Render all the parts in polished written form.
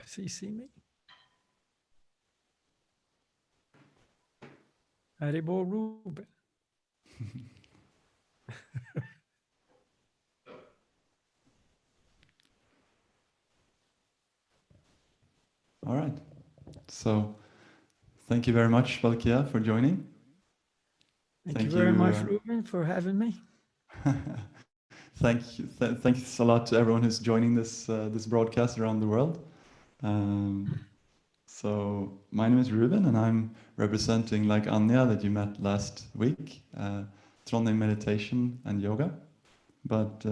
Does he see me? Haribo Ruben. All right. So thank you very much, Balakhilya, for joining. Thank you very much, Ruben, for having me. Thanks a lot to everyone who's joining this this broadcast around the world. So my name is Ruben, and I'm representing, like Anya that you met last week, Trondheim Meditation and Yoga. But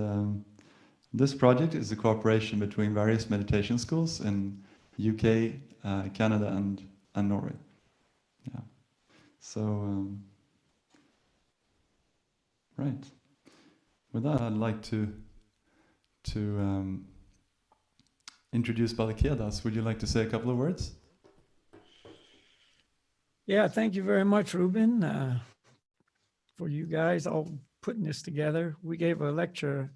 this project is a cooperation between various meditation schools in UK, Canada, and Norway. Yeah. So right. With that, I'd like to introduce Balakhilya Das. Would you like to say a couple of words? Yeah, thank you very much, Ruben, for you guys all putting this together. We gave a lecture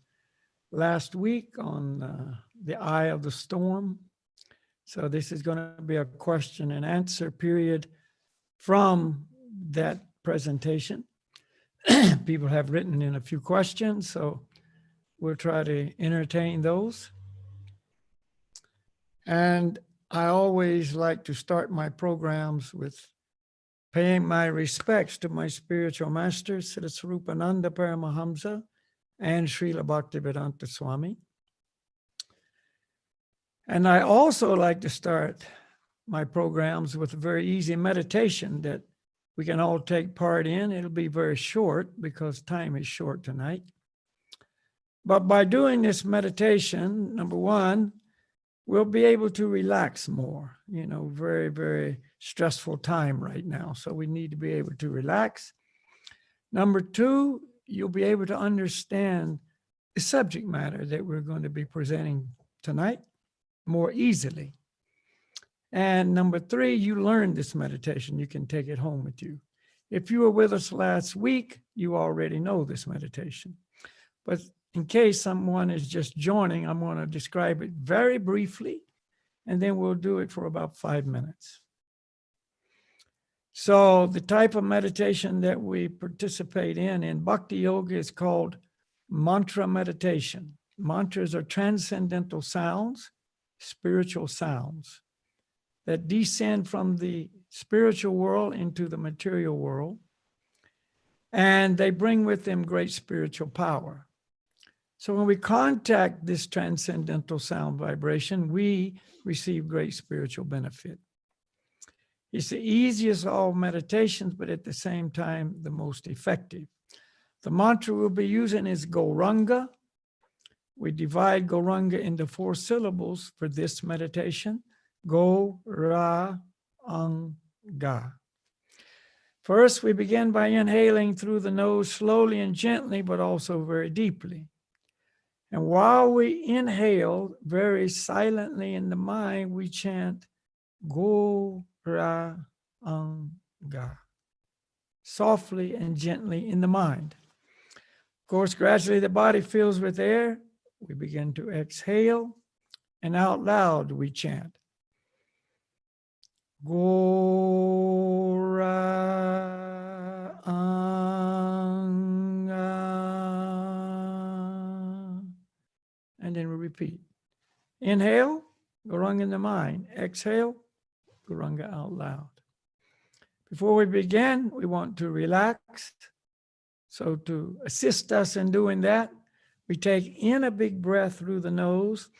last week on the eye of the storm. So this is going to be a question and answer period from that presentation. People have written in a few questions, so we'll try to entertain those. And I always like to start my programs with paying my respects to my spiritual masters, Sri Swarupananda Paramahamsa and Srila Bhaktivedanta Swami. And I also like to start my programs with a very easy meditation that we can all take part in. It'll be very short because time is short tonight. But by doing this meditation, number one, we'll be able to relax more. You know, very, very stressful time right now. So we need to be able to relax. Number two, you'll be able to understand the subject matter that we're going to be presenting tonight more easily. And number three, you learned this meditation. You can take it home with you. If you were with us last week, you already know this meditation. But in case someone is just joining, I'm going to describe it very briefly, and then we'll do it for about 5 minutes. So the type of meditation that we participate in Bhakti Yoga is called mantra meditation. Mantras are transcendental sounds, spiritual sounds that descend from the spiritual world into the material world, and they bring with them great spiritual power. So when we contact this transcendental sound vibration, we receive great spiritual benefit. It's the easiest of all meditations, but at the same time, the most effective. The mantra we'll be using is Gauranga. We divide Gauranga into 4 syllables for this meditation. Go-ra-ang-ga. First, we begin by inhaling through the nose slowly and gently, but also very deeply. And while we inhale very silently in the mind, we chant Go-ra-ang-ga, softly and gently in the mind. Of course, gradually the body fills with air. We begin to exhale, and out loud we chant Gauranga. And then we repeat. Inhale, Gauranga in the mind. Exhale, Gauranga out loud. Before we begin, we want to relax. So to assist us in doing that, we take in a big breath through the nose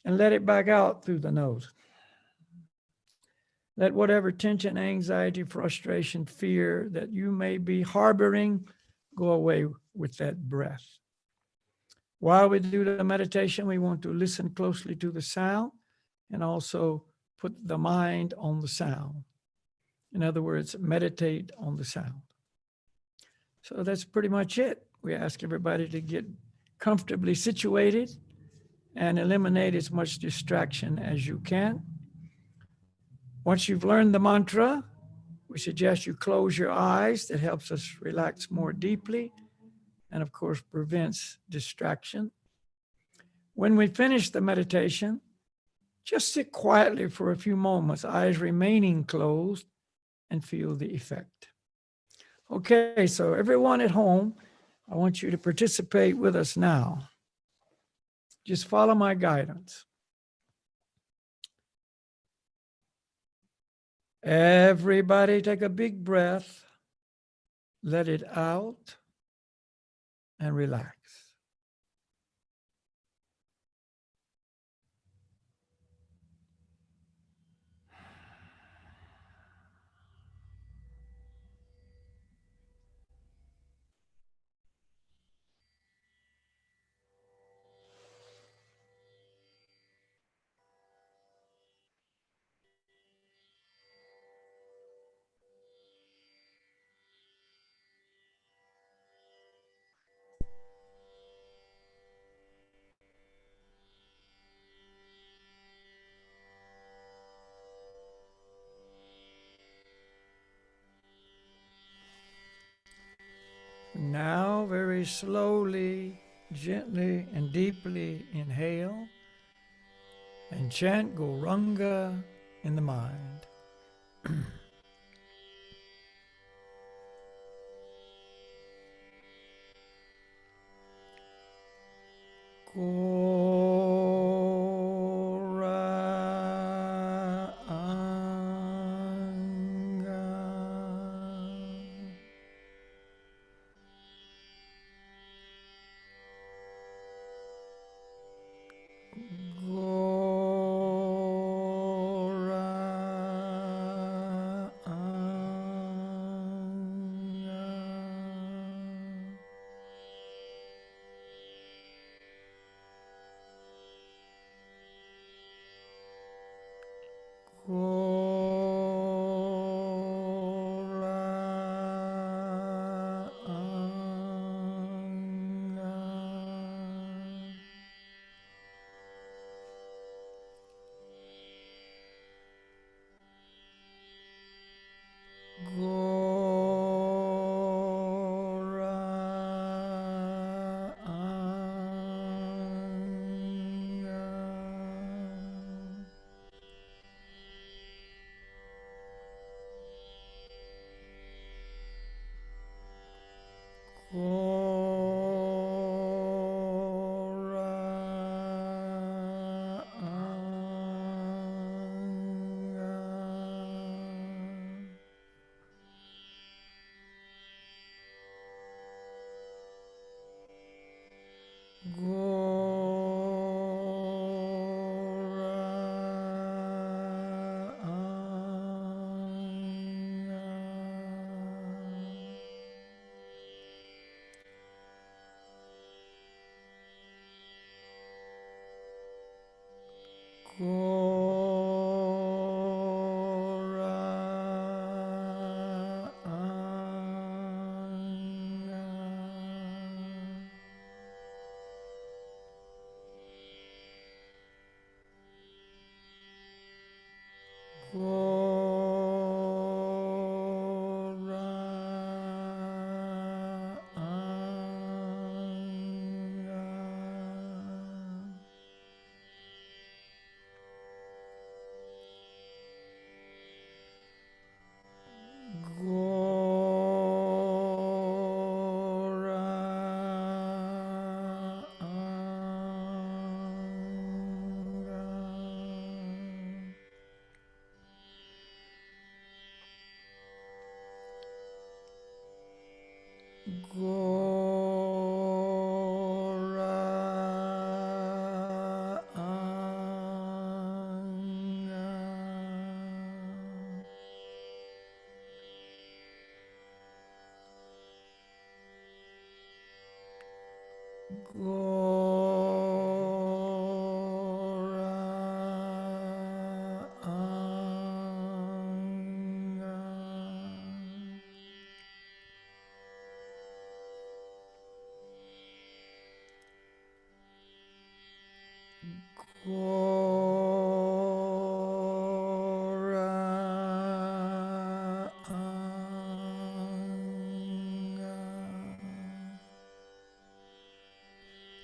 and let it back out through the nose. Let whatever tension, anxiety, frustration, fear that you may be harboring go away with that breath. While we do the meditation, we want to listen closely to the sound and also put the mind on the sound. In other words, meditate on the sound. So that's pretty much it. We ask everybody to get comfortably situated and eliminate as much distraction as you can. Once you've learned the mantra, we suggest you close your eyes. That helps us relax more deeply and, of course, prevents distraction. When we finish the meditation, just sit quietly for a few moments, eyes remaining closed, and feel the effect. Okay, so everyone at home, I want you to participate with us now. Just follow my guidance. Everybody take a big breath, let it out, and relax. Now, very slowly, gently, and deeply inhale and chant Gauranga in the mind.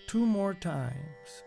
Two more times.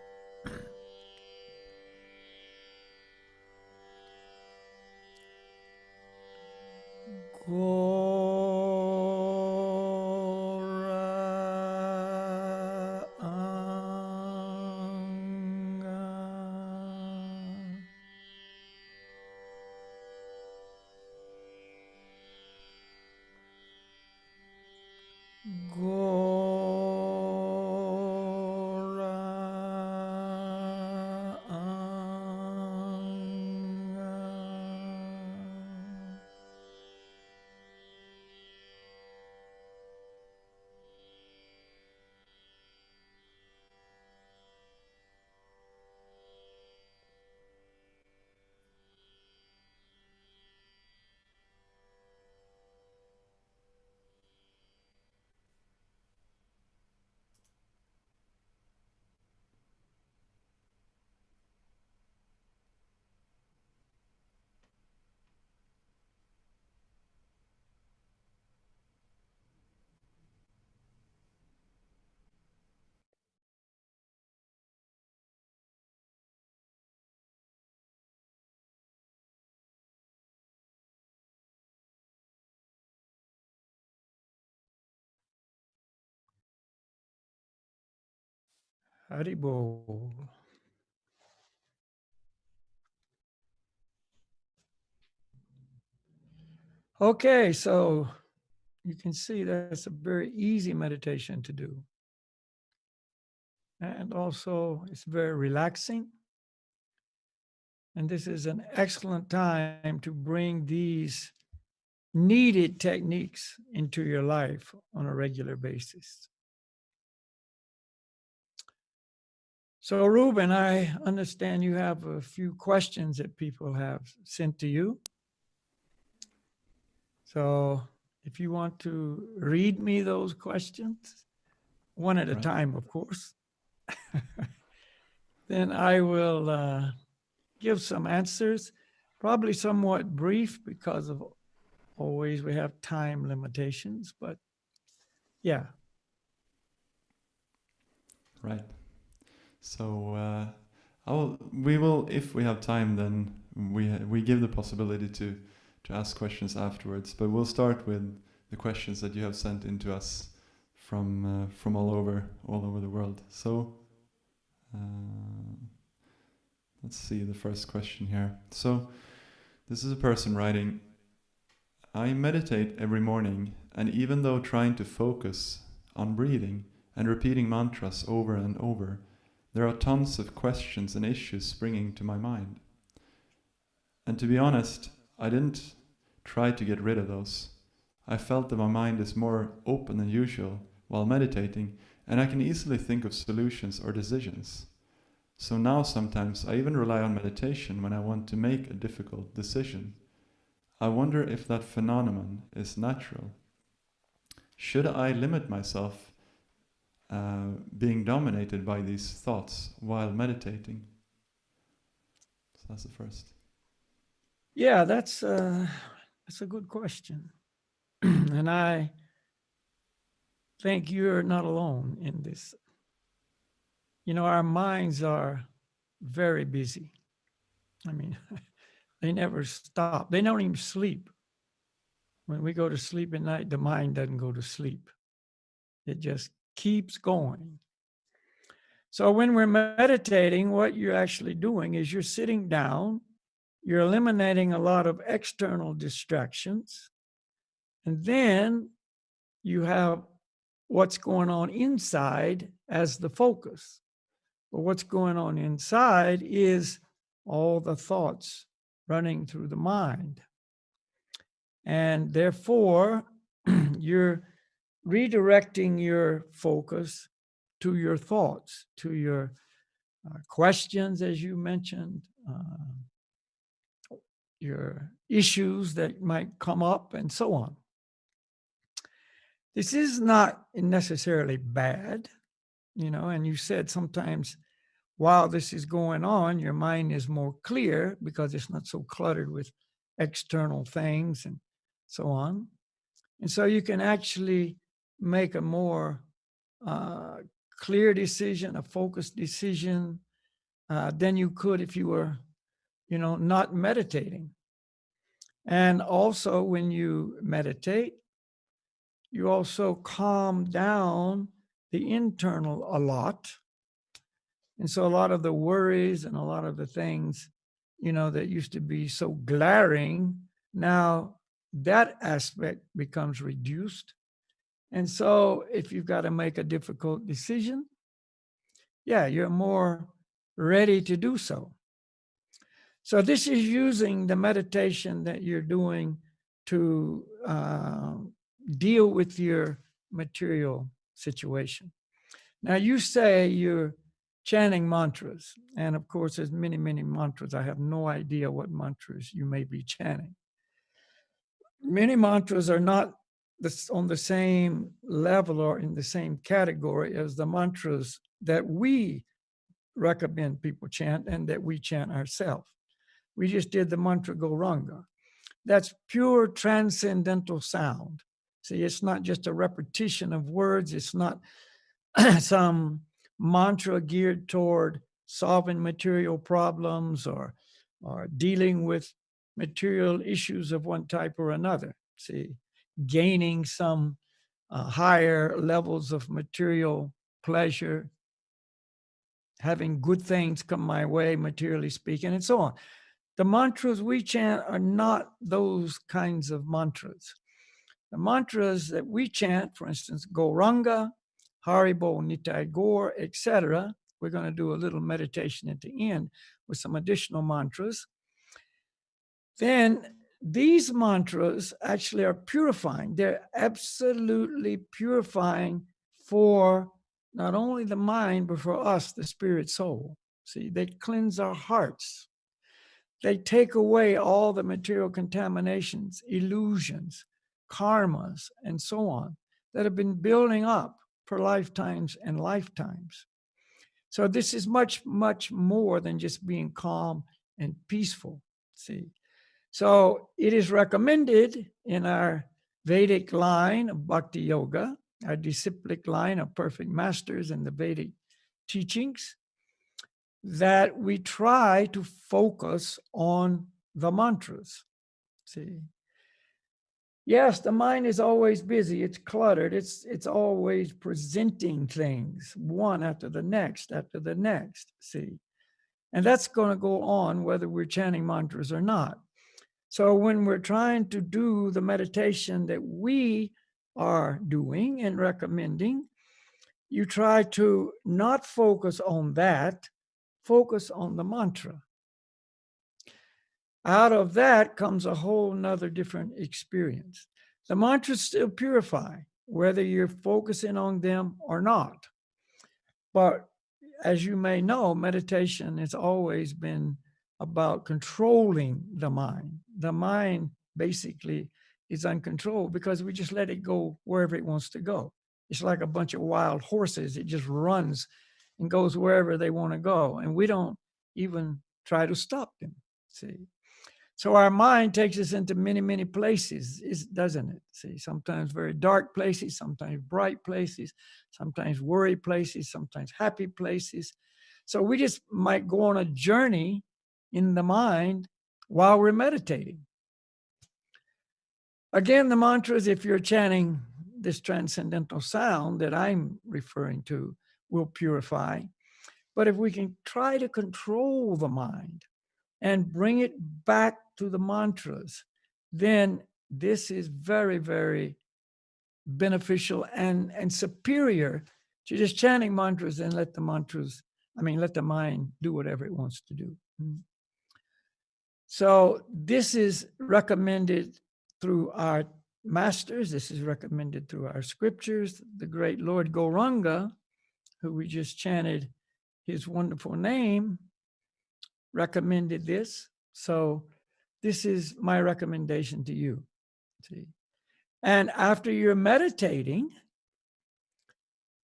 Haribol. Okay, so you can see that's a very easy meditation to do. And also, it's very relaxing. And this is an excellent time to bring these needed techniques into your life on a regular basis. So, Ruben, I understand you have a few questions that people have sent to you. So, if you want to read me those questions, one at a Right. time, of course, then I will give some answers, probably somewhat brief because of always we have time limitations, but yeah. Right. So we will, if we have time, then we give the possibility to ask questions afterwards. But we'll start with the questions that you have sent in to us from all over the world. So let's see the first question here. So this is a person writing, I meditate every morning, and even though trying to focus on breathing and repeating mantras over and over, there are tons of questions and issues springing to my mind. And to be honest, I didn't try to get rid of those. I felt that my mind is more open than usual while meditating, and I can easily think of solutions or decisions. So now sometimes I even rely on meditation when I want to make a difficult decision. I wonder if that phenomenon is natural. Should I limit myself being dominated by these thoughts while meditating? So that's the first. Yeah, that's a good question. And I think you're not alone in this. You know, our minds are very busy. I mean, they never stop. They don't even sleep. When we go to sleep at night, the mind doesn't go to sleep. It just keeps going. So when we're meditating, what you're actually doing is you're sitting down, you're eliminating a lot of external distractions, and then you have what's going on inside as the focus. But what's going on inside is all the thoughts running through the mind. And therefore, you're redirecting your focus to your thoughts, to your questions, as you mentioned, your issues that might come up, and so on. This is not necessarily bad, you know, and you said sometimes while this is going on, your mind is more clear because it's not so cluttered with external things and so on. And so you can actually make a more clear decision, a focused decision than you could if you were, you know, not meditating. And also, when you meditate, you also calm down the internal a lot. And so a lot of the worries and a lot of the things, you know, that used to be so glaring, now that aspect becomes reduced. And so if you've got to make a difficult decision, yeah, you're more ready to do so. So this is using the meditation that you're doing to deal with your material situation. Now, you say you're chanting mantras, and of course, there's many, many mantras. I have no idea what mantras you may be chanting. Many mantras are not on the same level or in the same category as the mantras that we recommend people chant and that we chant ourselves. We just did the mantra Gauranga. That's pure transcendental sound. See, it's not just a repetition of words. It's not some mantra geared toward solving material problems or dealing with material issues of one type or another. See, gaining some higher levels of material pleasure, having good things come my way, materially speaking, and so on. The mantras we chant are not those kinds of mantras. The mantras that we chant, for instance, Gauranga, Haribo, Nitai Gaur, etc. We're going to do a little meditation at the end with some additional mantras. Then these mantras actually are purifying. They're absolutely purifying for not only the mind, but for us, the spirit soul. See, they cleanse our hearts. They take away all the material contaminations, illusions, karmas, and so on that have been building up for lifetimes and lifetimes. So this is much, much more than just being calm and peaceful. See, so it is recommended in our Vedic line of Bhakti Yoga, our disciplic line of perfect masters in the Vedic teachings, that we try to focus on the mantras. See, yes, the mind is always busy. It's cluttered. It's always presenting things one after the next, after the next. See, and that's going to go on whether we're chanting mantras or not. So when we're trying to do the meditation that we are doing and recommending, you try to not focus on that, focus on the mantra. Out of that comes a whole nother different experience. The mantras still purify, whether you're focusing on them or not. But as you may know, meditation has always been about controlling the mind. The mind basically is uncontrolled because we just let it go wherever it wants to go. It's like a bunch of wild horses. It just runs and goes wherever they want to go. And we don't even try to stop them. See? So our mind takes us into many, many places, doesn't it? See, sometimes very dark places, sometimes bright places, sometimes worry places, sometimes happy places. So we just might go on a journey in the mind while we're meditating. Again, the mantras, if you're chanting this transcendental sound that I'm referring to, will purify. But if we can try to control the mind and bring it back to the mantras, then this is very, very beneficial and superior to just chanting mantras and let the mind do whatever it wants to do. So this is recommended through our masters. This is recommended through our scriptures. The great Lord Gauranga, who we just chanted his wonderful name, recommended this. So this is my recommendation to you. See? And after you're meditating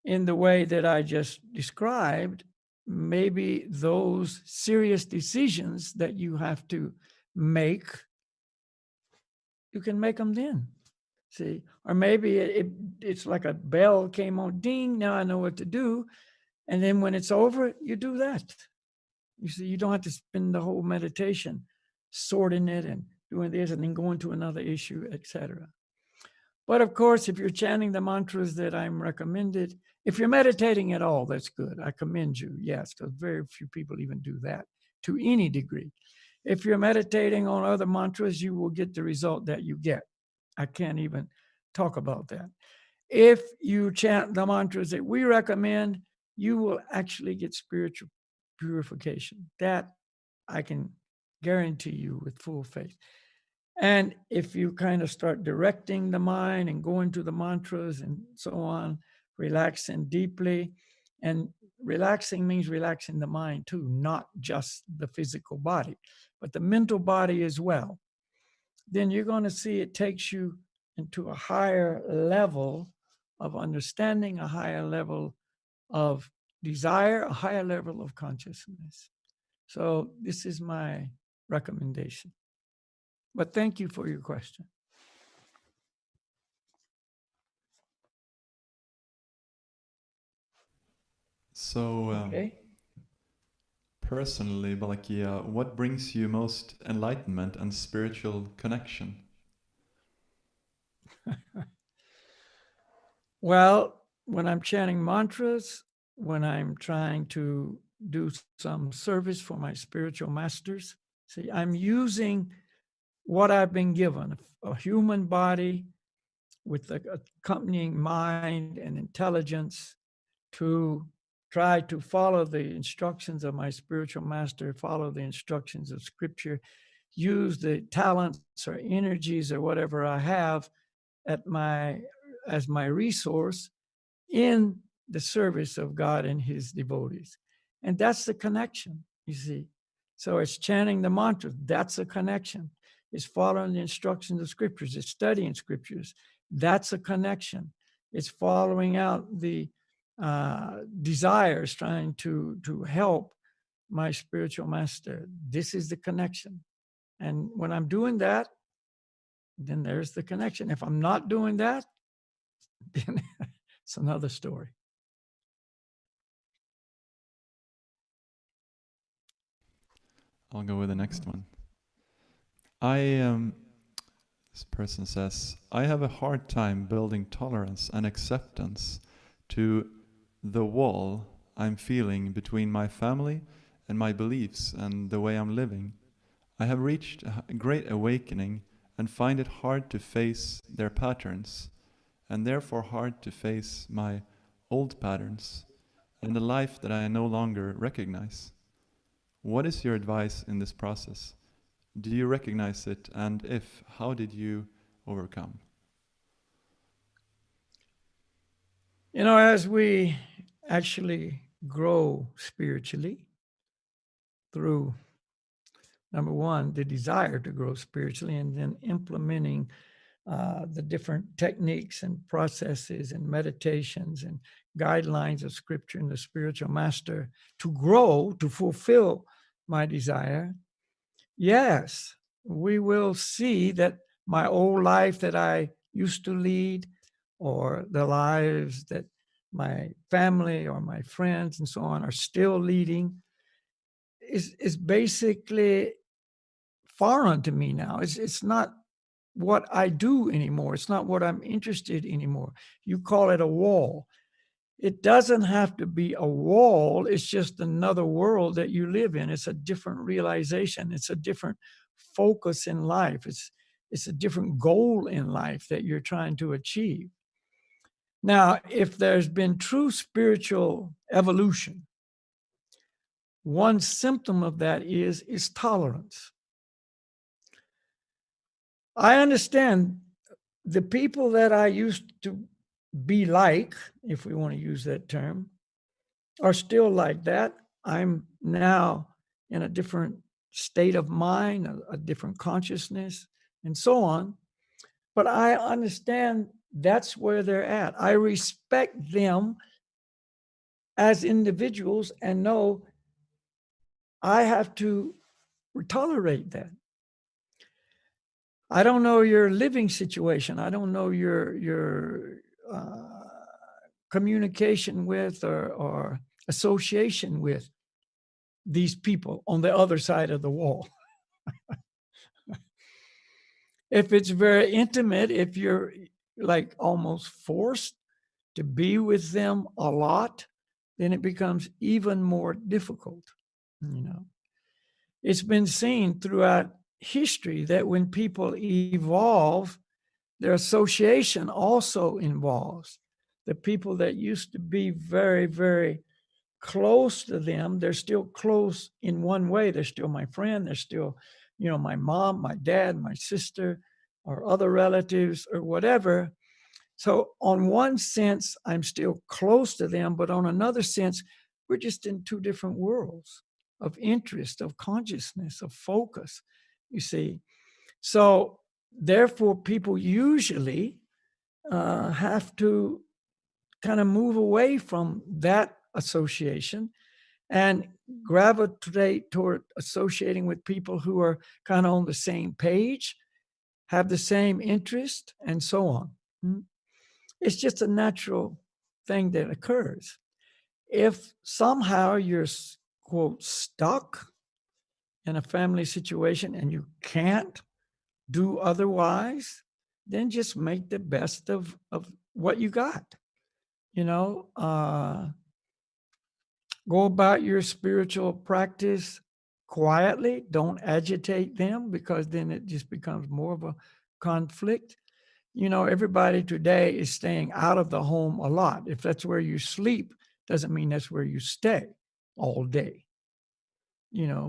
in the way that I just described, maybe those serious decisions that you have to make, you can make them then. See? Or maybe it's like a bell came on, ding, now I know what to do. And then when it's over, you do that. You see, you don't have to spend the whole meditation sorting it and doing this and then going to another issue, etc. But of course, if you're chanting the mantras that I'm recommended, if you're meditating at all, that's good. I commend you, yes, because very few people even do that to any degree. If you're meditating on other mantras, you will get the result that you get. I can't even talk about that. If you chant the mantras that we recommend, you will actually get spiritual purification. That I can guarantee you with full faith. And if you kind of start directing the mind and going to the mantras and so on, relaxing deeply, and relaxing means relaxing the mind too, not just the physical body, but the mental body as well, then you're going to see it takes you into a higher level of understanding, a higher level of desire, a higher level of consciousness. So this is my recommendation. But thank you for your question. So, Okay. personally, Balakhilya, what brings you most enlightenment and spiritual connection? Well, when I'm chanting mantras, when I'm trying to do some service for my spiritual masters, see, I'm using what I've been given, a human body with the accompanying mind and intelligence to try to follow the instructions of my spiritual master, follow the instructions of scripture, use the talents or energies or whatever I have as my resource in the service of God and his devotees. And that's the connection, you see. So it's chanting the mantra. That's a connection. It's following the instructions of scriptures. It's studying scriptures. That's a connection. It's following out the desires, trying to help my spiritual master. This is the connection. And when I'm doing that, then there's the connection. If I'm not doing that, then it's another story. I'll go with the next one. This person says, I have a hard time building tolerance and acceptance to the wall I'm feeling between my family and my beliefs and the way I'm living. I have reached a great awakening and find it hard to face their patterns, and therefore hard to face my old patterns and the life that I no longer recognize. What is your advice in this process? Do you recognize it? And if, how did you overcome? You know, as we actually grow spiritually through, number one, the desire to grow spiritually, and then implementing the different techniques and processes and meditations and guidelines of scripture and the spiritual master to grow, to fulfill my desire, yes, we will see that my old life that I used to lead, or the lives that my family or my friends and so on are still leading, is basically foreign to me now. It's not what I do anymore. It's not what I'm interested in anymore. You call it a wall. It doesn't have to be a wall. It's just another world that you live in. It's a different realization. It's a different focus in life. It's a different goal in life that you're trying to achieve. Now, if there's been true spiritual evolution, one symptom of that is tolerance. I understand the people that I used to be like, if we want to use that term, are still like that. I'm now in a different state of mind, a different consciousness, and so on. But I understand that's where they're at. I respect them as individuals and know I have to tolerate that. I don't know your living situation. I don't know your communication with or association with these people on the other side of the wall. If it's very intimate, if you're like almost forced to be with them a lot, then it becomes even more difficult. You know, it's been seen throughout history that when people evolve, their association also involves. The people that used to be very, very close to them, they're still close in one way. They're still my friend. They're still, my mom, my dad, my sister, or other relatives or whatever. So on one sense, I'm still close to them, but on another sense, we're just in two different worlds of interest, of consciousness, of focus, you see. So therefore, people usually have to kind of move away from that association and gravitate toward associating with people who are kind of on the same page, have the same interest, and so on. It's just a natural thing that occurs. If somehow you're, quote, stuck in a family situation and you can't do otherwise, then just make the best of what you got. Go about your spiritual practice quietly. Don't agitate them, because then it just becomes more of a conflict. Everybody today is staying out of the home a lot. If that's where you sleep, doesn't mean that's where you stay all day.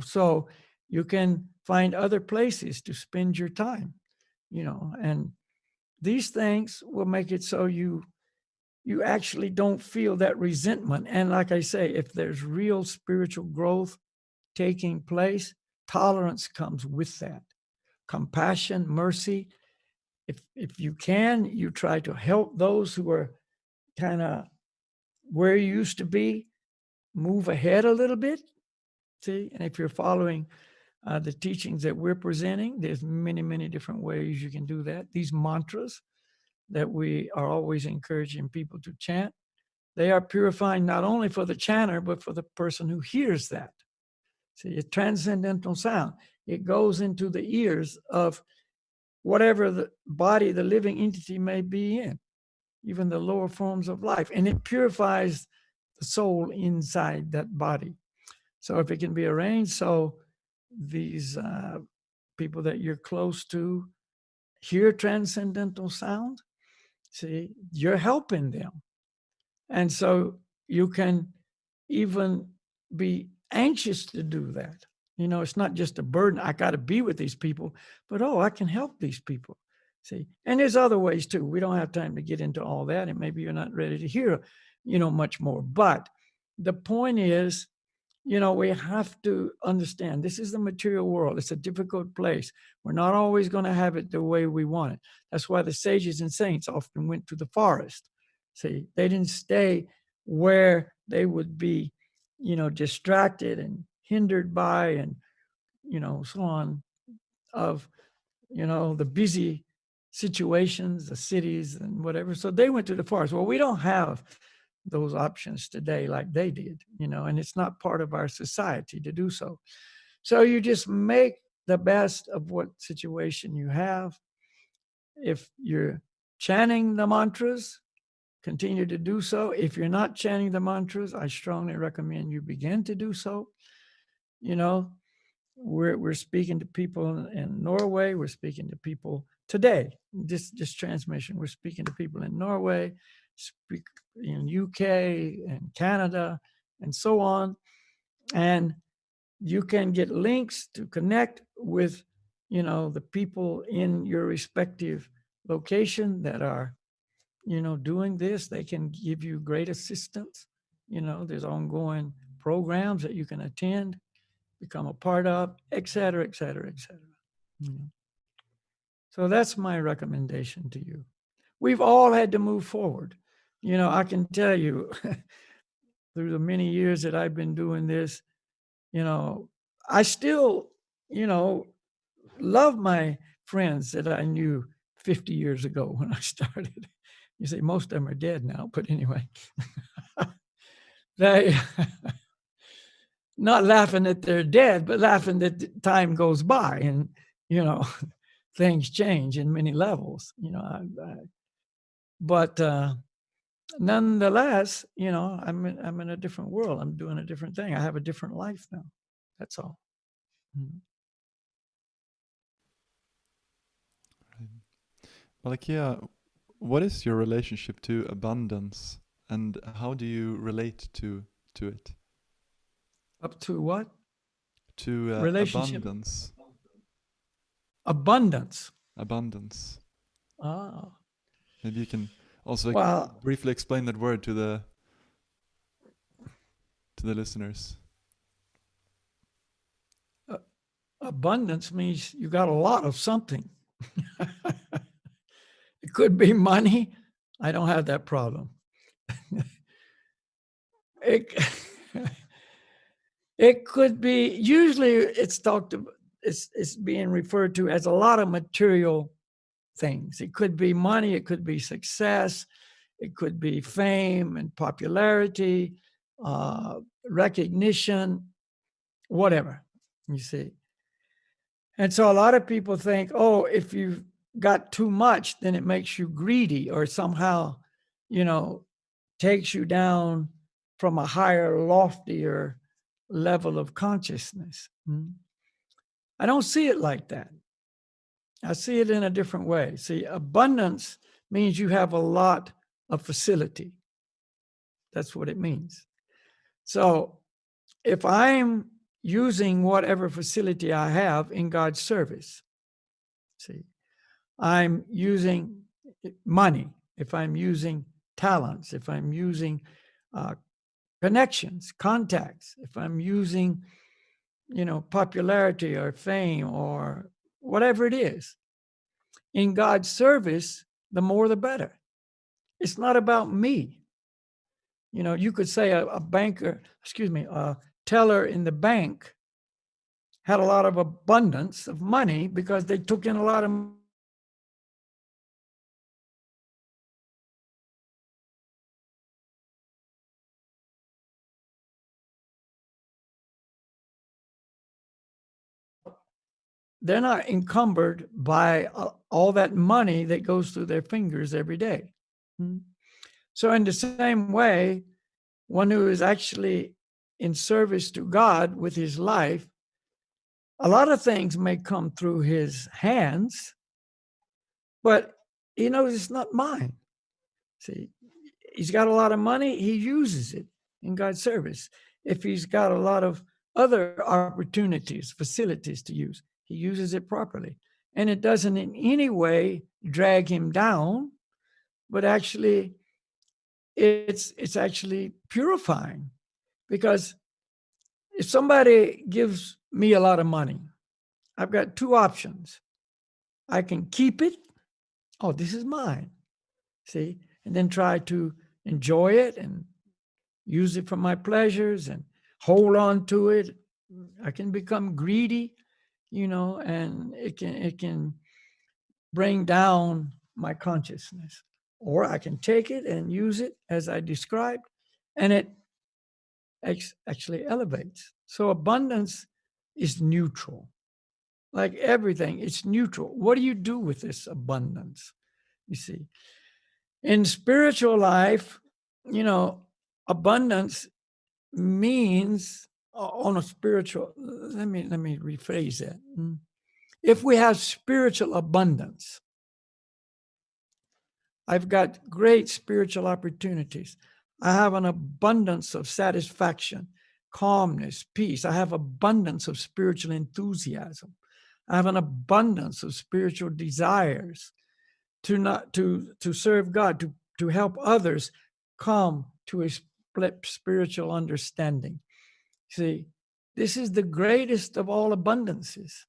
So you can find other places to spend your time, and these things will make it so you actually don't feel that resentment. And like I say, if there's real spiritual growth taking place, tolerance comes with that. Compassion, mercy. If you can, you try to help those who are kind of where you used to be, move ahead a little bit. See, and if you're following the teachings that we're presenting, there's many, many different ways you can do that. These mantras that we are always encouraging people to chant, they are purifying not only for the chanter, but for the person who hears that. See, a transcendental sound. It goes into the ears of whatever the body, the living entity may be in, even the lower forms of life. And it purifies the soul inside that body. So if it can be arranged so these people that you're close to hear transcendental sound, see, you're helping them. And so you can even be anxious to do that. It's not just a burden. I got to be with these people, but I can help these people. See, and there's other ways too. We don't have time to get into all that, and maybe you're not ready to hear, much more. But the point is, we have to understand this is the material world. It's a difficult place. We're not always going to have it the way we want it. That's why the sages and saints often went to the forest. See, they didn't stay where they would be, distracted and hindered by and, so on of, the busy situations, the cities and whatever. So they went to the forest. Well, we don't have those options today like they did, and it's not part of our society to do so. So you just make the best of what situation you have. If you're chanting the mantras, continue to do so. If you're not chanting the mantras, I strongly recommend you begin to do so. We're speaking to people in Norway. We're speaking to people today. This transmission. We're speaking to people in Norway, speak in UK and Canada, and so on. And you can get links to connect with, the people in your respective location that are, doing this. They can give you great assistance. There's ongoing programs that you can attend, become a part of, et cetera, et cetera, et cetera. So that's my recommendation to you. We've all had to move forward. I can tell you through the many years that I've been doing this, I still, love my friends that I knew 50 years ago when I started. You say most of them are dead now, but anyway, they not laughing that they're dead, but laughing that time goes by and, things change in many levels, but nonetheless, I'm in a different world. I'm doing a different thing. I have a different life now. That's all. Balakhilya, what is your relationship to abundance, and how do you relate to it? Up to what? To Relationship? abundance. Abundance. Abundance. Ah. Maybe you can also briefly explain that word to the listeners. Abundance means you got a lot of something. It could be money. I don't have that problem. It could be, usually it's talked about, it's being referred to as a lot of material things. It could be money, it could be success, it could be fame and popularity, recognition, whatever, you see. And so a lot of people think, oh, if you've got too much, then it makes you greedy or somehow, takes you down from a higher, loftier level of consciousness. I don't see it like that. I see it in a different way. See, abundance means you have a lot of facility. That's what it means. So if I'm using whatever facility I have in God's service, see, I'm using money, if I'm using talents, if I'm using connections, contacts, if I'm using, popularity or fame or whatever it is, in God's service, the more the better. It's not about me. You could say a teller in the bank had a lot of abundance of money because they took in a lot of they're not encumbered by all that money that goes through their fingers every day. So in the same way, one who is actually in service to God with his life, a lot of things may come through his hands, but he knows it's not mine. See, he's got a lot of money, he uses it in God's service. If he's got a lot of other opportunities, facilities to use, he uses it properly. And it doesn't in any way drag him down, but actually it's actually purifying. Because if somebody gives me a lot of money, I've got two options. I can keep it. Oh, this is mine. See, and then try to enjoy it and use it for my pleasures and hold on to it. I can become greedy, and it can bring down my consciousness. Or I can take it and use it as I described, and it actually elevates. So abundance is neutral. Like everything, it's neutral. What do you do with this abundance? You see, in spiritual life, abundance means on a spiritual, let me rephrase that. If we have spiritual abundance, I've got great spiritual opportunities. I have an abundance of satisfaction, calmness, peace. I have abundance of spiritual enthusiasm. I have an abundance of spiritual desires to serve God, to help others come to a spiritual understanding. See, this is the greatest of all abundances,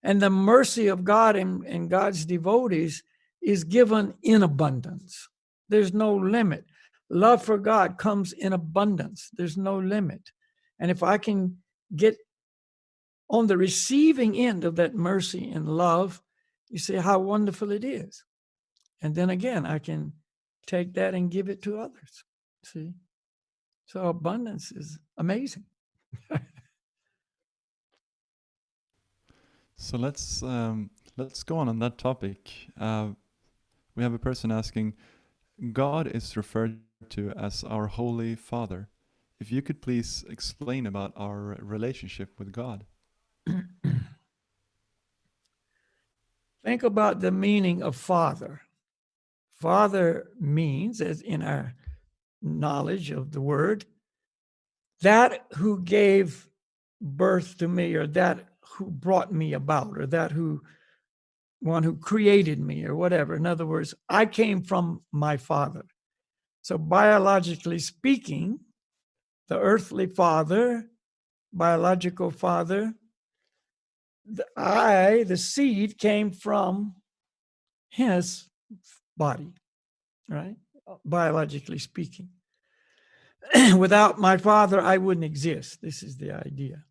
and the mercy of God and God's devotees is given in abundance. There's no limit. Love for God comes in abundance. There's no limit. And if I can get on the receiving end of that mercy and love, you see how wonderful it is. And then again, I can take that and give it to others. See? So abundance is amazing. So let's go on that topic. We have a person asking, God is referred to as our Holy Father. If you could please explain about our relationship with God. Think about the meaning of father. Father means, as in our knowledge of the word, that who gave birth to me, or that who brought me about, or that one who created me, or whatever. In other words, I came from my father. So biologically speaking, the earthly father, biological father, the seed, came from his body, right? Biologically speaking. Without my father, I wouldn't exist. This is the idea.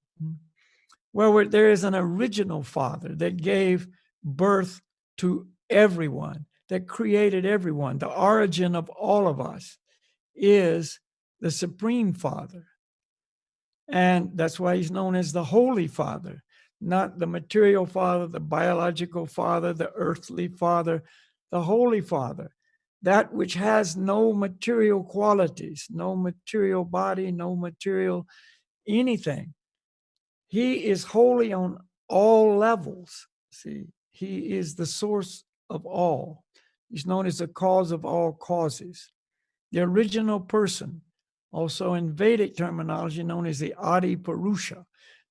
Well, there is an original father that gave birth to everyone, that created everyone. The origin of all of us is the Supreme Father. And that's why he's known as the Holy Father, not the material father, the biological father, the earthly father, the Holy Father, that which has no material qualities, no material body, no material anything. He is holy on all levels. See, he is the source of all. He's known as the cause of all causes, the original person, also in Vedic terminology known as the Adi Purusha,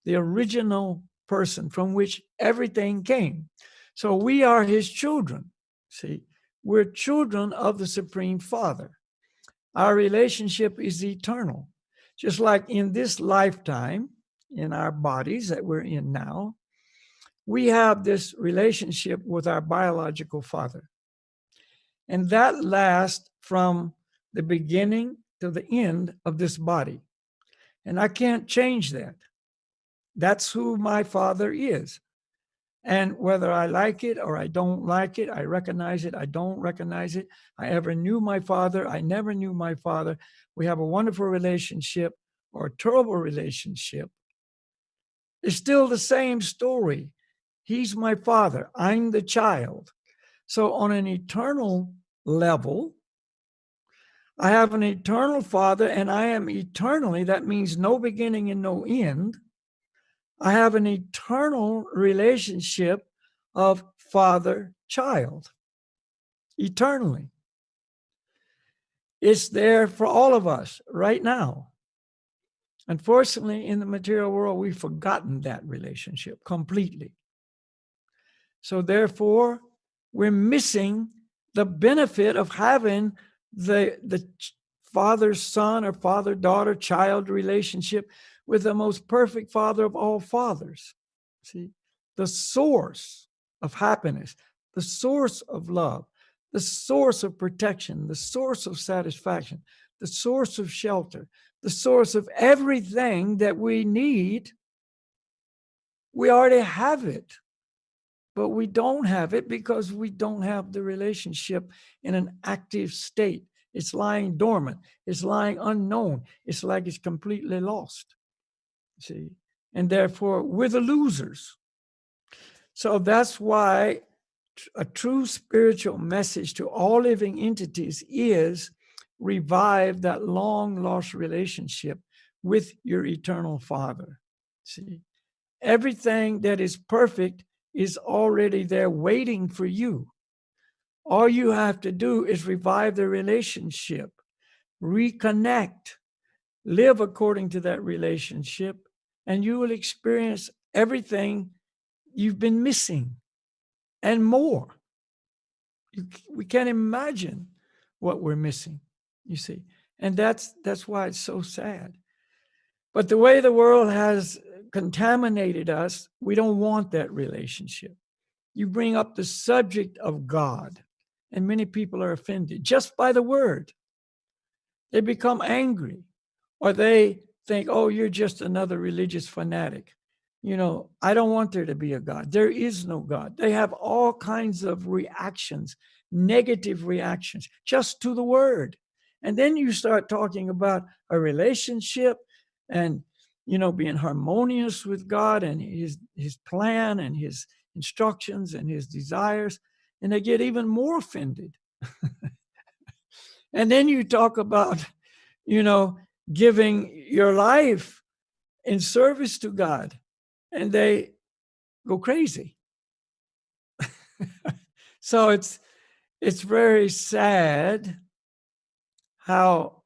the original person from which everything came. So we are his children. See, we're children of the Supreme Father. Our relationship is eternal. Just like in this lifetime, in our bodies that we're in now, we have this relationship with our biological father. And that lasts from the beginning to the end of this body. And I can't change that. That's who my father is. And whether I like it or I don't like it, I recognize it, I don't recognize it. I ever knew my father, I never knew my father. We have a wonderful relationship or a terrible relationship. It's still the same story. He's my father, I'm the child. So on an eternal level, I have an eternal father and I am eternally, that means no beginning and no end. I have an eternal relationship of father-child, eternally. It's there for all of us right now. Unfortunately, in the material world, we've forgotten that relationship completely. So therefore, we're missing the benefit of having the father-son or father-daughter-child relationship with the most perfect Father of all fathers. See, the source of happiness, the source of love, the source of protection, the source of satisfaction, the source of shelter, the source of everything that we need. We already have it, but we don't have it because we don't have the relationship in an active state. It's lying dormant. It's lying unknown. It's like it's completely lost. See, and therefore we're the losers. So that's why a true spiritual message to all living entities is revive that long lost relationship with your eternal Father. See, everything that is perfect is already there waiting for you. All you have to do is revive the relationship, reconnect, live according to that relationship, and you will experience everything you've been missing and more. We can't imagine what we're missing, you see. And that's why it's so sad. But the way the world has contaminated us, we don't want that relationship. You bring up the subject of God, and many people are offended just by the word. They become angry, or they think, oh, you're just another religious fanatic. You know, I don't want there to be a God. There is no God. They have all kinds of reactions, negative reactions, just to the word. And then you start talking about a relationship and, you know, being harmonious with God and his plan and his instructions and his desires, and they get even more offended. And then you talk about, you know, giving your life in service to God, and they go crazy. So it's very sad how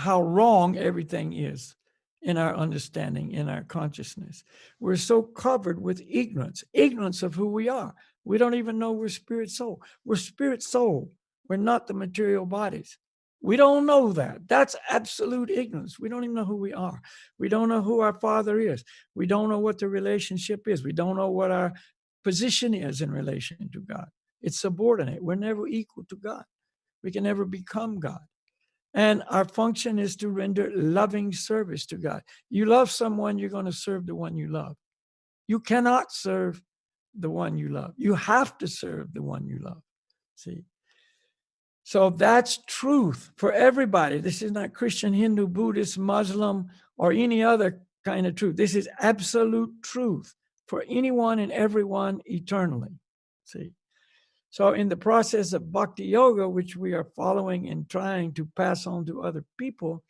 wrong everything is in our understanding, in our consciousness. We're so covered with ignorance of who we are. We don't even know we're spirit soul. We're spirit soul. We're not the material bodies. We don't know that. That's absolute ignorance. We don't even know who we are. We don't know who our Father is. We don't know what the relationship is. We don't know what our position is in relation to God. It's subordinate. We're never equal to God. We can never become God. And our function is to render loving service to God. You love someone, you're going to serve the one you love. You cannot serve the one you love. You have to serve the one you love. See? So that's truth for everybody. This is not Christian, Hindu, Buddhist, Muslim, or any other kind of truth. This is absolute truth for anyone and everyone eternally. See? So in the process of bhakti yoga, which we are following and trying to pass on to other people,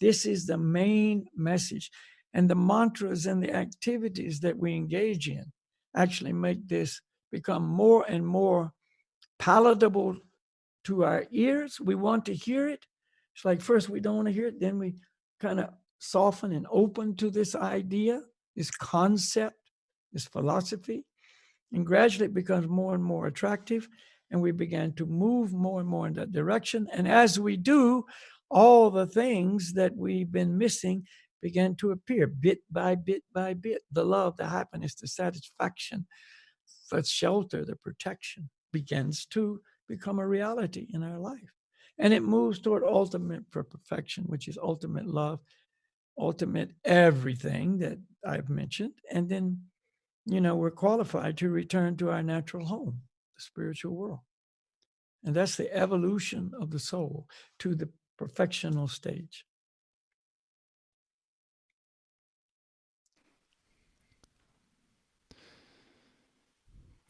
this is the main message. And the mantras and the activities that we engage in actually make this become more and more palatable to our ears. We want to hear it. It's like first we don't want to hear it, then we kind of soften and open to this idea, this concept, this philosophy. And gradually it becomes more and more attractive, and we began to move more and more in that direction. And as we do, all the things that we've been missing began to appear bit by bit by bit. The love, the happiness, the satisfaction, the shelter, the protection begins to become a reality in our life. And it moves toward ultimate perfection, which is ultimate love, ultimate everything that I've mentioned. And then you know, we're qualified to return to our natural home, the spiritual world. And that's the evolution of the soul to the perfectional stage.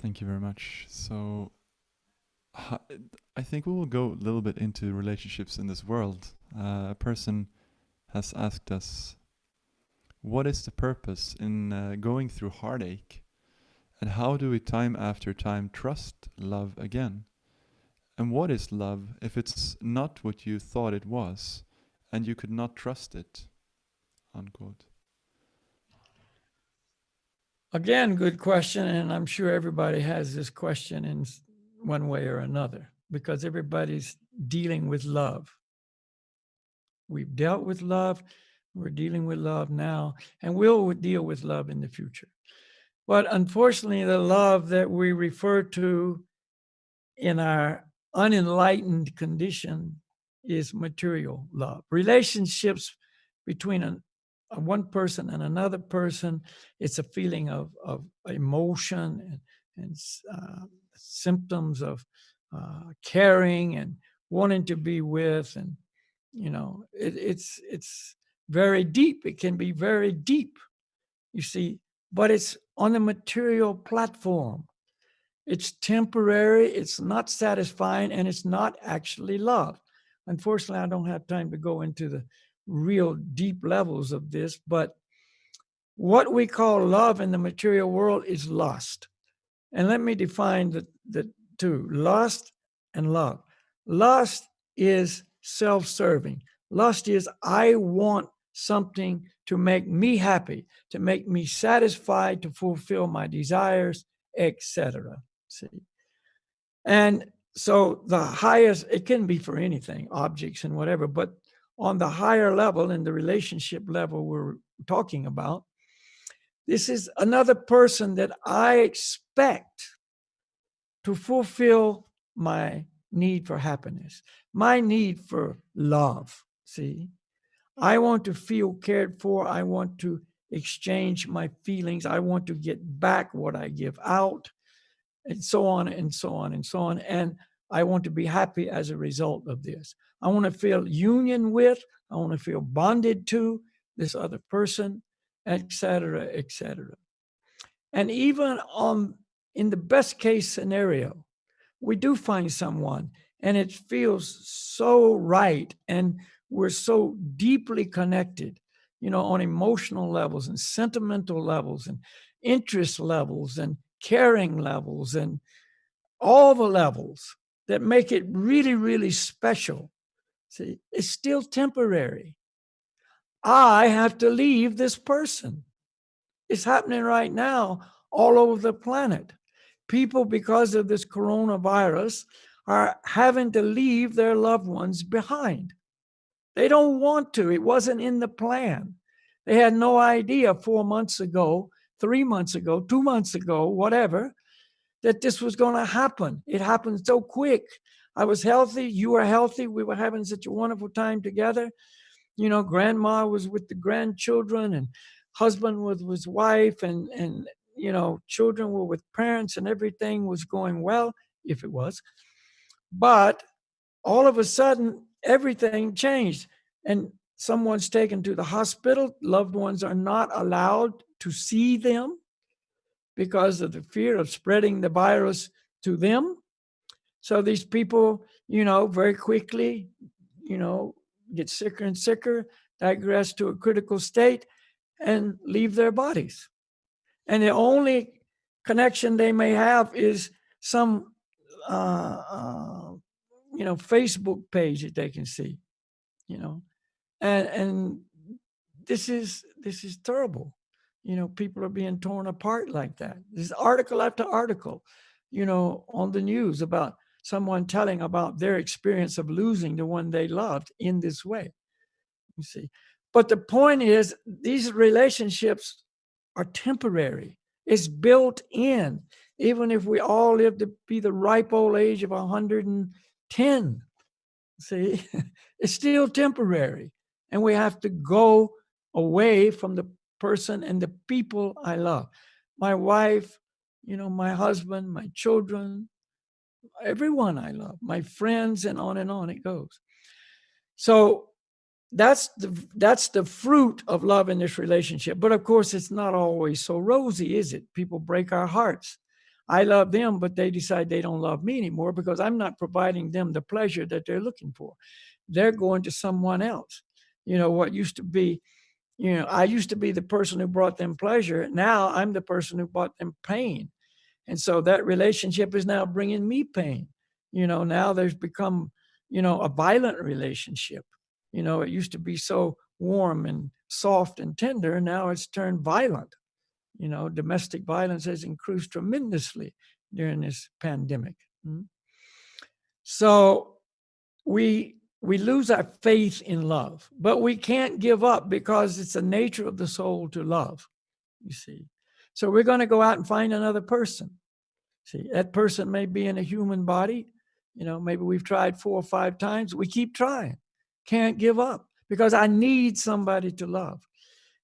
Thank you very much. So, I think we will go a little bit into relationships in this world. A person has asked us, what is the purpose in going through heartache? And how do we time after time trust love again? And what is love if it's not what you thought it was and you could not trust it? Unquote. Again, good question. And I'm sure everybody has this question in one way or another because everybody's dealing with love. We've dealt with love. We're dealing with love now, and we'll deal with love in the future. But unfortunately, the love that we refer to in our unenlightened condition is material love. Relationships between one person and another person, it's a feeling of emotion and symptoms of caring and wanting to be with, and it's very deep. It can be very deep, you see, but it's on the material platform. It's temporary, it's not satisfying, and it's not actually love. Unfortunately, I don't have time to go into the real deep levels of this, but what we call love in the material world is lust. And let me define the two, lust and love. Lust is self-serving. Lust is, I want something to make me happy, to make me satisfied, to fulfill my desires, etc. See? And so the highest, it can be for anything, objects and whatever, but on the higher level, in the relationship level we're talking about, this is another person that I expect to fulfill my need for happiness, my need for love. See, I want to feel cared for. I want to exchange my feelings. I want to get back what I give out, and so on and so on and so on. And I want to be happy as a result of this. I want to feel union with, I want to feel bonded to this other person, etc., etc. And even in the best case scenario, we do find someone and it feels so right, and we're so deeply connected, on emotional levels and sentimental levels and interest levels and caring levels and all the levels that make it really, really special. See, it's still temporary. I have to leave this person. It's happening right now all over the planet. People, because of this coronavirus, are having to leave their loved ones behind. They don't want to. It wasn't in the plan. They had no idea 4 months ago, 3 months ago, 2 months ago, whatever, that this was going to happen. It happened so quick. I was healthy. You were healthy. We were having such a wonderful time together. Grandma was with the grandchildren, and husband with his wife, and children were with parents, and everything was going well, if it was. But all of a sudden, everything changed, and someone's taken to the hospital. Loved ones are not allowed to see them because of the fear of spreading the virus to them. So these people, very quickly, get sicker and sicker, digress to a critical state, and leave their bodies. And the only connection they may have is some, Facebook page that they can see, and this is terrible. People are being torn apart like that. There's article after article, on the news about someone telling about their experience of losing the one they loved in this way. You see, but the point is, these relationships are temporary. It's built in. Even if we all live to be the ripe old age of 110, see, it's still temporary. And we have to go away from the person and the people I love. My wife, my husband, my children, everyone I love, my friends, and on it goes. So that's the fruit of love in this relationship. But of course, it's not always so rosy, is it? People break our hearts. I love them, but they decide they don't love me anymore because I'm not providing them the pleasure that they're looking for. They're going to someone else. What used to be, I used to be the person who brought them pleasure. Now I'm the person who brought them pain. And so that relationship is now bringing me pain. Now there's become, a violent relationship. It used to be so warm and soft and tender. Now it's turned violent. Domestic violence has increased tremendously during this pandemic. So we we lose our faith in love, but we can't give up because it's the nature of the soul to love, you see. So we're going to go out and find another person. See, that person may be in a human body. Maybe we've tried 4 or 5 times. We keep trying. Can't give up because I need somebody to love.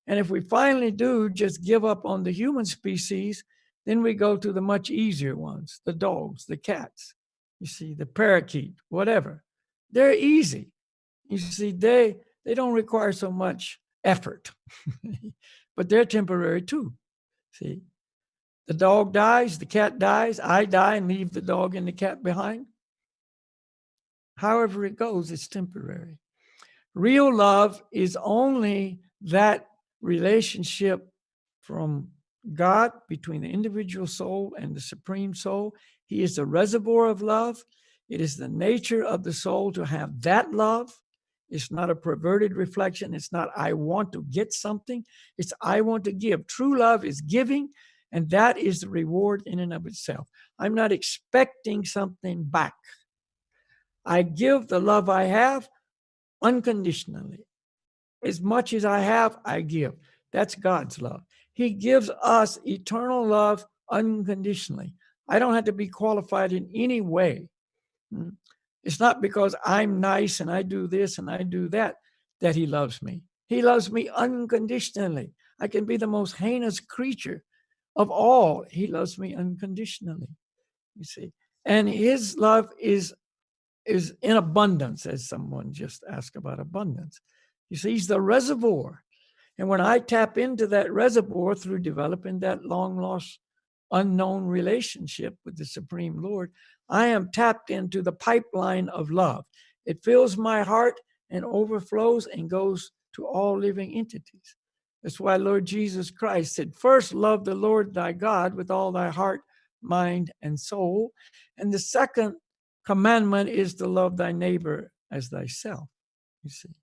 And if we finally do just give up on the human species, then we go to the much easier ones, the dogs, the cats, you see, the parakeet, whatever. They're easy. You see, they don't require so much effort, but they're temporary too. See, the dog dies, the cat dies, I die and leave the dog and the cat behind. However it goes, it's temporary. Real love is only that relationship from God between the individual soul and the supreme soul. He is the reservoir of love. It is the nature of the soul to have that love. It's not a perverted reflection. It's not, I want to get something. It's, I want to give. True love is giving, and that is the reward in and of itself. I'm not expecting something back. I give the love I have unconditionally. As much as I have, I give. That's God's love. He gives us eternal love unconditionally. I don't have to be qualified in any way. It's not because I'm nice and I do this and I do that that he loves me. He loves me unconditionally. I can be the most heinous creature of all. He loves me unconditionally, you see. And his love is in abundance, as someone just asked about abundance. You see, he's the reservoir. And when I tap into that reservoir through developing that long lost, unknown relationship with the Supreme Lord, I am tapped into the pipeline of love. It fills my heart and overflows and goes to all living entities. That's why Lord Jesus Christ said, first love the Lord thy God with all thy heart, mind, and soul. And the second commandment is to love thy neighbor as thyself, you see.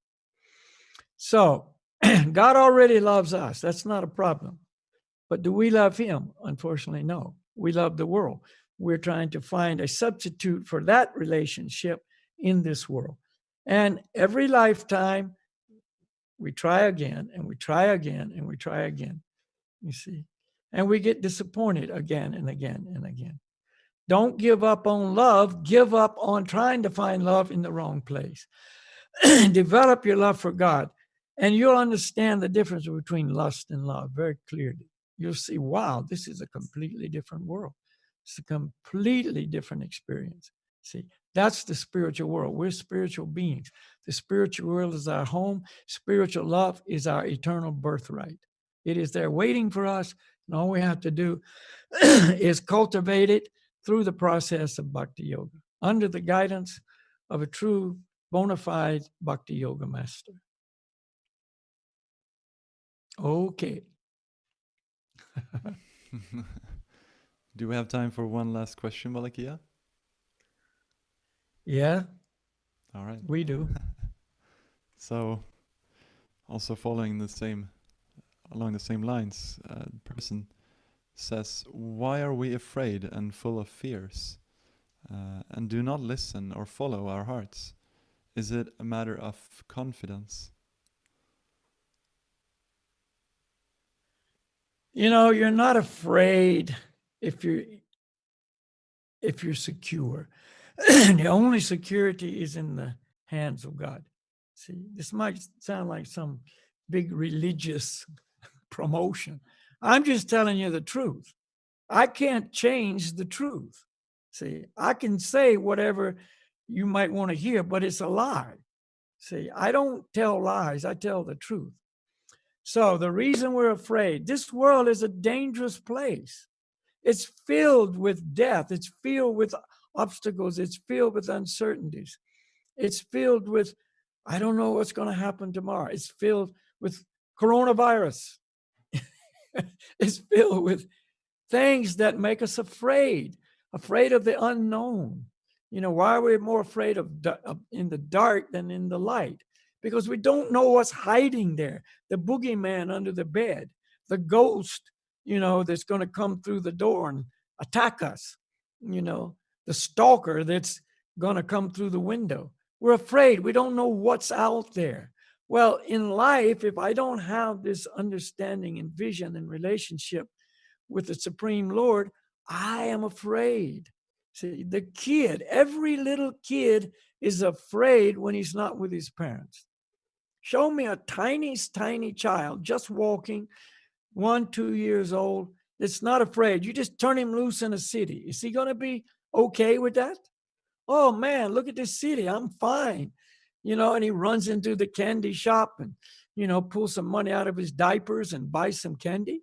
So God already loves us. That's not a problem. But do we love him? Unfortunately, no. We love the world. We're trying to find a substitute for that relationship in this world. And every lifetime, we try again, and we try again, and we try again, you see. And we get disappointed again and again and again. Don't give up on love. Give up on trying to find love in the wrong place. Develop your love for God, and you'll understand the difference between lust and love very clearly. You'll see, wow, this is a completely different world. It's a completely different experience. See, that's the spiritual world. We're spiritual beings. The spiritual world is our home. Spiritual love is our eternal birthright. It is there waiting for us, and all we have to do is cultivate it through the process of Bhakti Yoga, under the guidance of a true bona fide Bhakti Yoga master. Okay. Do we have time for one last question, Balakhilya? Yeah. All right. We do. So, also along the same lines, the person says, why are we afraid and full of fears, and do not listen or follow our hearts? Is it a matter of confidence? You're not afraid if you're secure. The only security is in the hands of God. See, this might sound like some big religious promotion. I'm just telling you the truth. I can't change the truth. See, I can say whatever you might want to hear, but it's a lie. See, I don't tell lies, I tell the truth. So the reason we're afraid, this world is a dangerous place. It's filled with death. It's filled with obstacles. It's filled with uncertainties. It's filled with, I don't know what's going to happen tomorrow. It's filled with coronavirus. It's filled with things that make us afraid of the unknown. Why are we more afraid of in the dark than in the light? Because we don't know what's hiding there. The boogeyman under the bed, the ghost, that's going to come through the door and attack us, the stalker that's going to come through the window. We're afraid. We don't know what's out there. Well, in life, if I don't have this understanding and vision and relationship with the Supreme Lord, I am afraid. See, the kid, every little kid is afraid when he's not with his parents. Show me a tiny, tiny child just walking, 1, 2 years old, that's not afraid. You just turn him loose in a city. Is he going to be okay with that? Oh man, look at this city. I'm fine. And he runs into the candy shop and, pulls some money out of his diapers and buys some candy.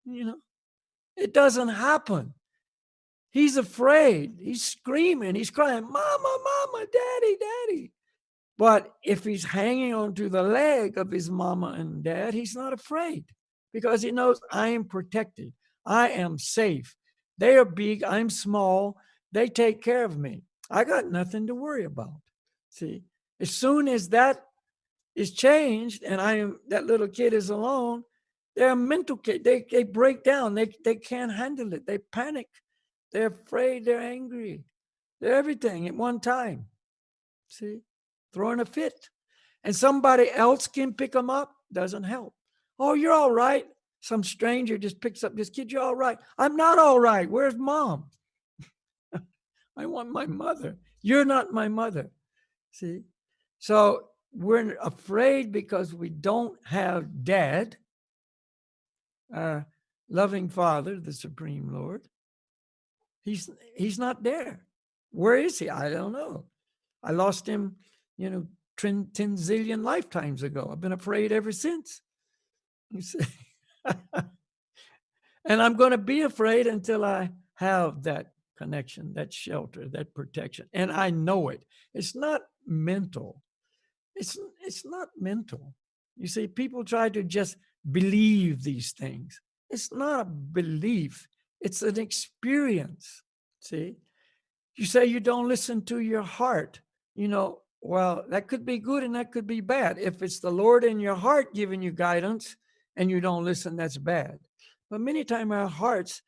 It doesn't happen. He's afraid. He's screaming. He's crying, Mama, Mama, Daddy, Daddy. But if he's hanging onto the leg of his mama and dad, he's not afraid because he knows I am protected. I am safe. They are big. I'm small. They take care of me. I got nothing to worry about. See, as soon as that is changed and that little kid is alone, they're a mental kid. They break down. They can't handle it. They panic. They're afraid. They're angry. They're everything at one time. See, throwing a fit. And somebody else can pick them up. Doesn't help. Oh, you're all right. Some stranger just picks up this kid. You're all right. I'm not all right. Where's mom? I want my mother. You're not my mother. See? So we're afraid because we don't have dad, our loving Father, the Supreme Lord. He's not there. Where is he? I don't know. I lost him, 10 zillion lifetimes ago. I've been afraid ever since. You see? And I'm going to be afraid until I have that connection, that shelter, that protection. And I know it. It's not mental. It's not mental. You see, people try to just believe these things. It's not a belief. It's an experience. See, you say you don't listen to your heart. Well, that could be good and that could be bad. If it's the Lord in your heart giving you guidance and you don't listen, that's bad. But many times our hearts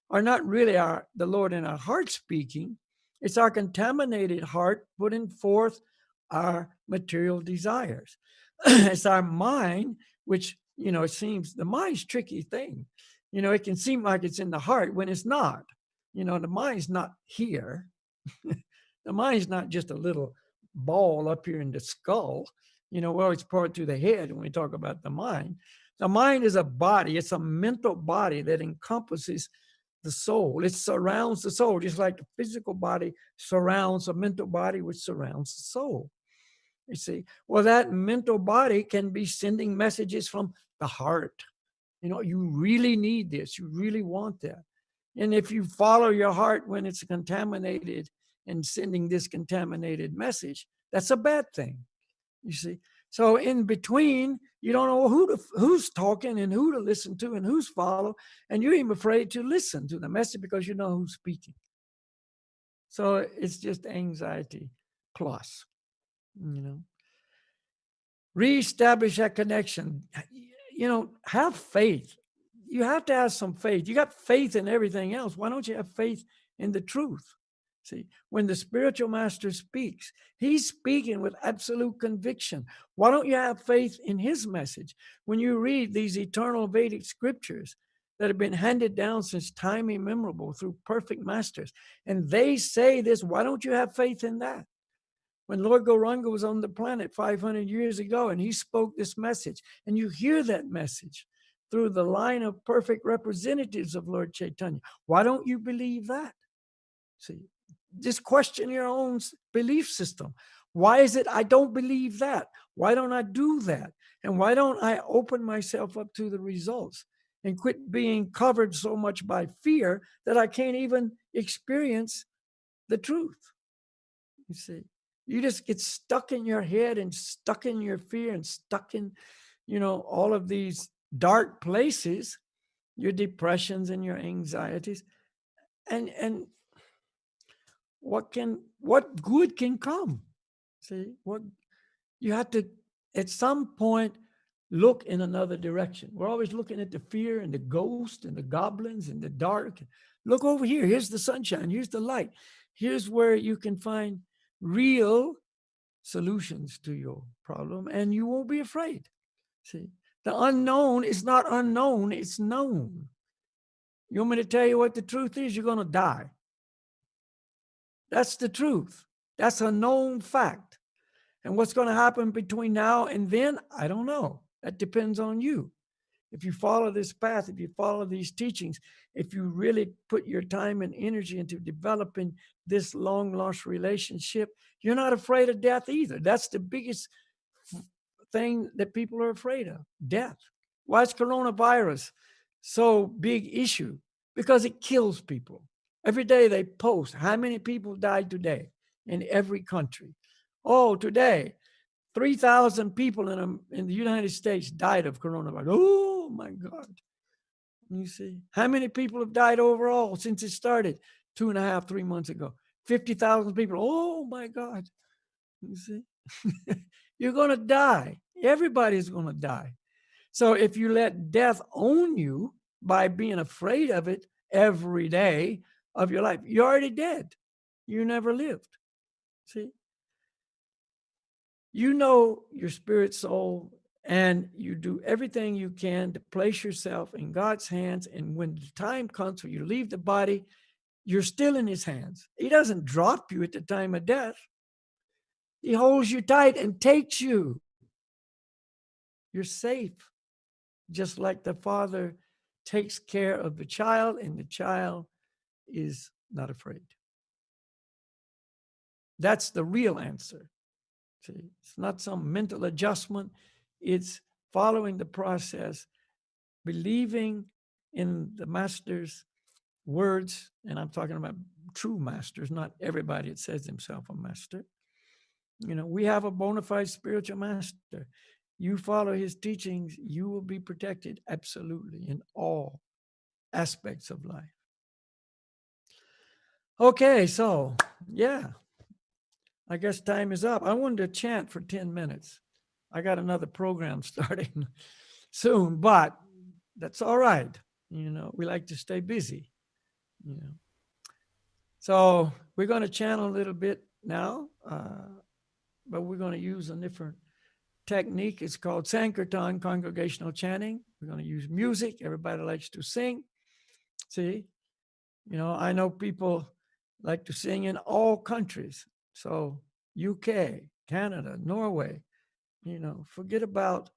are not really the Lord in our heart speaking. It's our contaminated heart putting forth our material desires. It's our mind, which, it seems the mind's a tricky thing. It can seem like it's in the heart when it's not. The mind's not here. The mind's not just a little ball up here in the skull. We always point to the head when we talk about the mind. The mind is a body. It's a mental body that encompasses the soul. It surrounds the soul, just like the physical body surrounds a mental body, which surrounds the soul. You see, well, that mental body can be sending messages from the heart. You really need this. You really want that. And if you follow your heart when it's contaminated and sending this contaminated message, that's a bad thing. You see, so in between, you don't know who's talking and who to listen to and who's follow, and you're even afraid to listen to the message because you know who's speaking. So it's just anxiety plus. Reestablish that connection. Have faith. You have to have some faith. You got faith in everything else. Why don't you have faith in the truth? See, when the spiritual master speaks, he's speaking with absolute conviction. Why don't you have faith in his message? When you read these eternal Vedic scriptures that have been handed down since time immemorable through perfect masters, and they say this, why don't you have faith in that? When Lord Gauranga was on the planet 500 years ago and he spoke this message, and you hear that message through the line of perfect representatives of Lord Chaitanya, why don't you believe that? See, just question your own belief system. Why is it I don't believe that? Why don't I do that? And why don't I open myself up to the results and quit being covered so much by fear that I can't even experience the truth? You see, you just get stuck in your head and stuck in your fear and stuck in, all of these dark places, your depressions and your anxieties. And what good can come? See, you have to, at some point, look in another direction. We're always looking at the fear and the ghost and the goblins and the dark. Look over here. Here's the sunshine. Here's the light. Here's where you can find real solutions to your problem, and you won't be afraid. See, the unknown is not unknown, it's known. You want me to tell you what the truth is? You're going to die. That's the truth. That's a known fact. And what's going to happen between now and then, I don't know. That depends on you. If you follow this path, if you follow these teachings, if you really put your time and energy into developing this long lost relationship, you're not afraid of death either. That's the biggest thing that people are afraid of, death. Why is coronavirus so big issue? Because it kills people. Every day they post how many people died today in every country. Oh, today, 3,000 people in the United States died of coronavirus. Oh, my God. You see, how many people have died overall since it started 2.5, 3 months ago? 50,000 people. Oh, my God. You see, you're going to die. Everybody's going to die. So if you let death own you by being afraid of it every day of your life, you're already dead. You never lived. See? You know your spirit, soul, and you do everything you can to place yourself in God's hands. And when the time comes when you leave the body, you're still in his hands. He doesn't drop you at the time of death. He holds you tight and takes you. You're safe, just like the father takes care of the child, and the child is not afraid. That's the real answer. See, it's not some mental adjustment. It's following the process, believing in the master's words. And I'm talking about true masters, not everybody that says himself a master. You know, we have a bona fide spiritual master. You follow his teachings, you will be protected absolutely in all aspects of life. Okay, so yeah, I guess time is up. I wanted to chant for 10 minutes. I got another program starting soon, but that's all right. You know, we like to stay busy, you know. So we're going to chant a little bit now, but we're going to use a different technique. It's called Sankirtan, congregational chanting. We're going to use music. Everybody likes to sing. See, you know, I know people like to sing in all countries. So UK, Canada, Norway, you know, forget about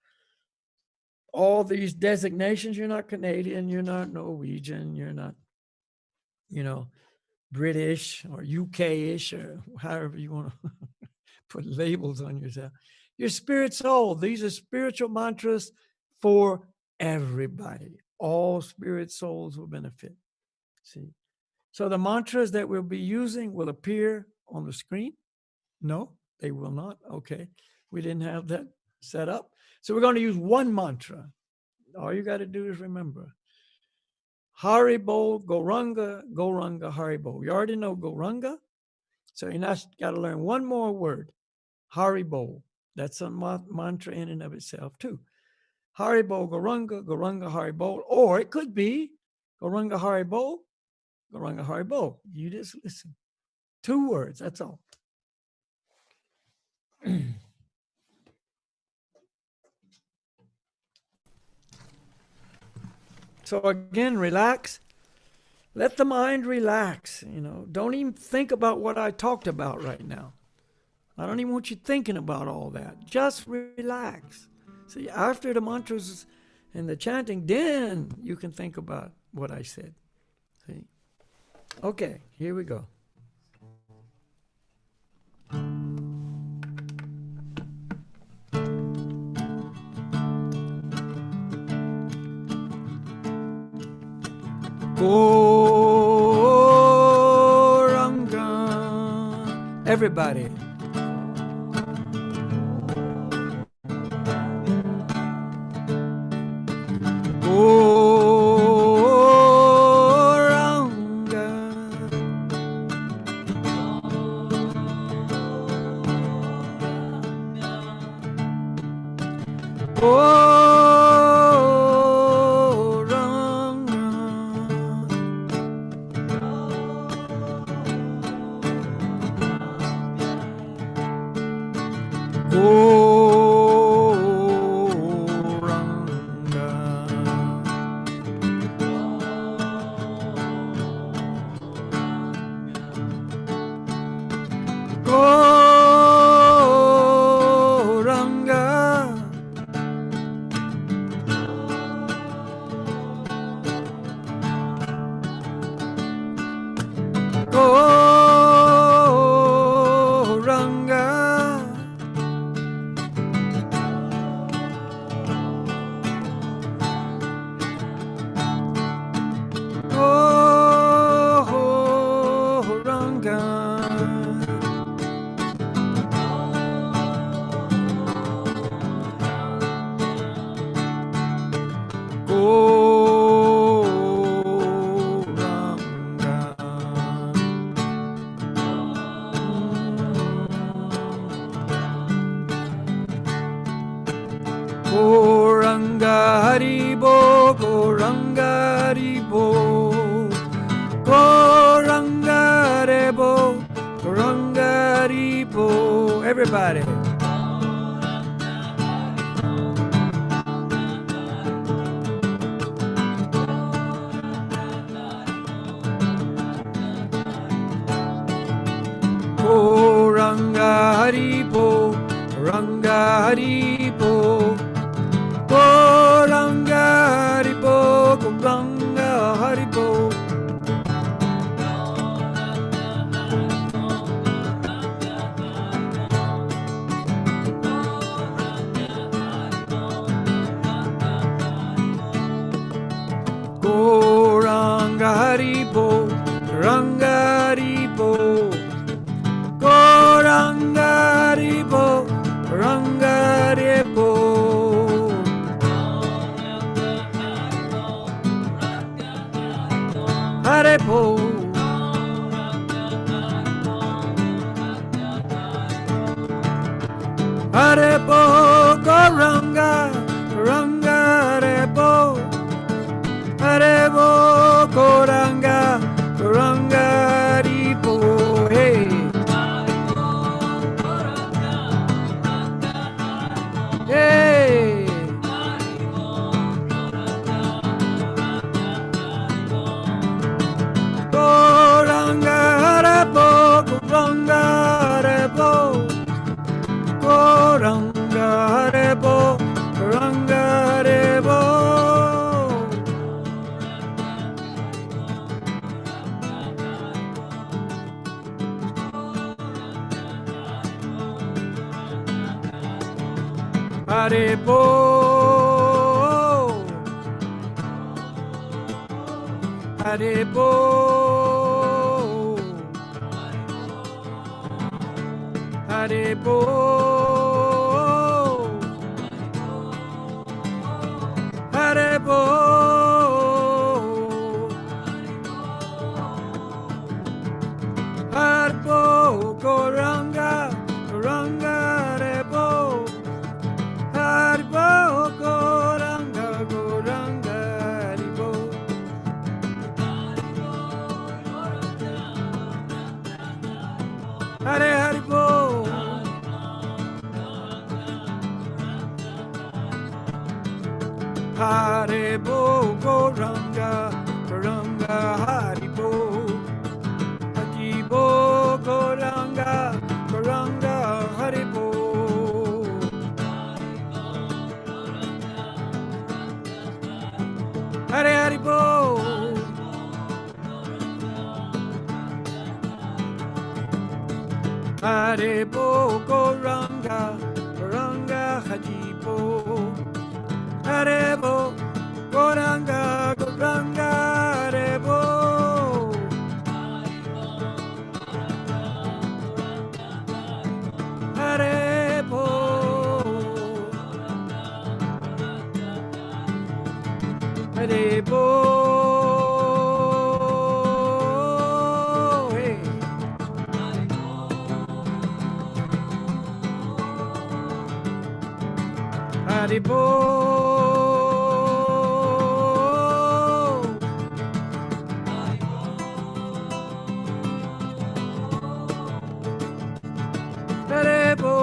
all these designations. You're not Canadian, you're not Norwegian, you're not, you know, British or UK-ish or however you want to put labels on yourself. Your spirit soul. These are spiritual mantras for everybody. All spirit souls will benefit. See? So the mantras that we'll be using will appear on the screen. No, they will not. Okay. We didn't have that set up. So we're going to use one mantra. All you got to do is remember. Haribo, Goranga, Goranga, Haribo. You already know Goranga. So you now got to learn one more word. Haribo. That's a mantra in and of itself too. Haribo, Goranga, Goranga, Haribo. Or it could be Goranga, Haribo, Goranga, Haribo. You just listen. 2 words, that's all. So again, relax. Let the mind relax, you know. Don't even think about what I talked about right now. I don't even want you thinking about all that. Just relax. See, after the mantras and the chanting, then you can think about what I said. See? Okay, here we go. Goranga. Everybody. Goranga. Everybody. Ranga Haribo, Ranga Haribo, Ranga Haribo, Ranga Haribo. Ranga Haribo, Ranga Haribo, Ranga Haribo, Ranga Haribo. Haribo. Haribo, Ranga, Ranga Haribo. Haribo, Ranga, Ranga Haribo. Hey. Hey. Ranga Haribo, Ranga Haribo. Ranga Haribo, Ranga Haribo. Haribo, Haribo, Haribo, Haribo, Haribo, Goranga, Goranga, Haribo. Haribo, Goranga, Goranga, Haribo. Hare Haribo. Haribo, Goranga, Goranga, Haribo. Haribo, Goranga, Goranga, Haribo. Hare Haribo. Haribo, Goranga, Goranga, Haribo. Haribo, Goranga, Goranga, Haribo. Haribo. Haribo. Hey. Haribo. Haribo.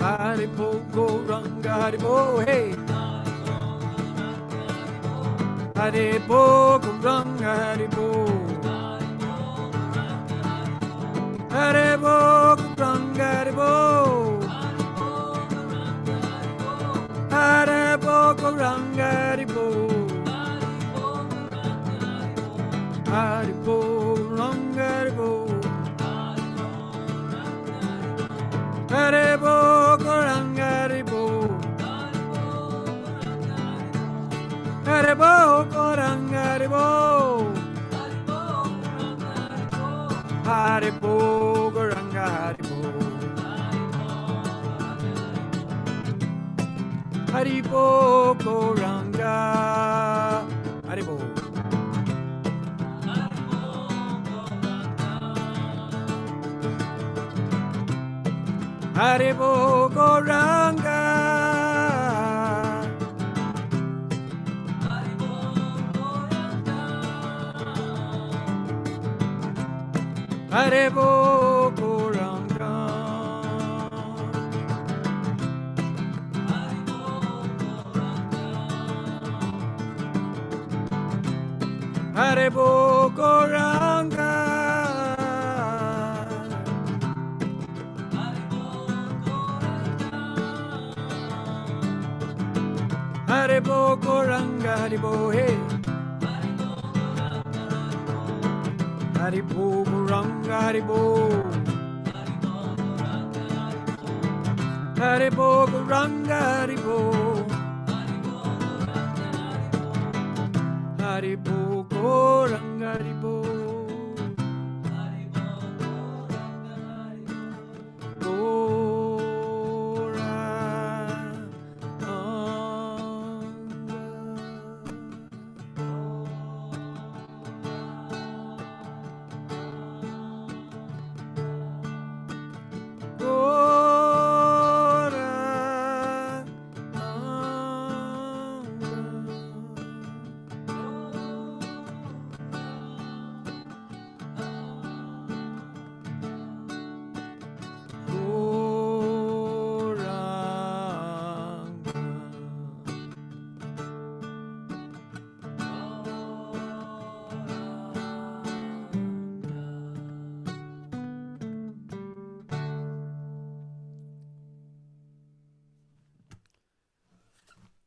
Haribo, Goranga, Haribo, hey. Haribo, Goranga, Haribo. Haribo, Goranga, Haribo. Haribo, Goranga, Haribo. Haribo, Goranga, Haribo. Haribo, Goranga, Haribo. Haribo, Goranga, Haribo. Haribo, Goranga, Haribo. Haribo, Goranga, Haribo. Haribo, Goranga. Haribo, Goranga. Haribo, Goranga. Haribo, Goranga, Haribo, hey. Haribo, Goranga, Haribo. Haribo, Goranga, Haribo. Haribo, Goranga, Haribo.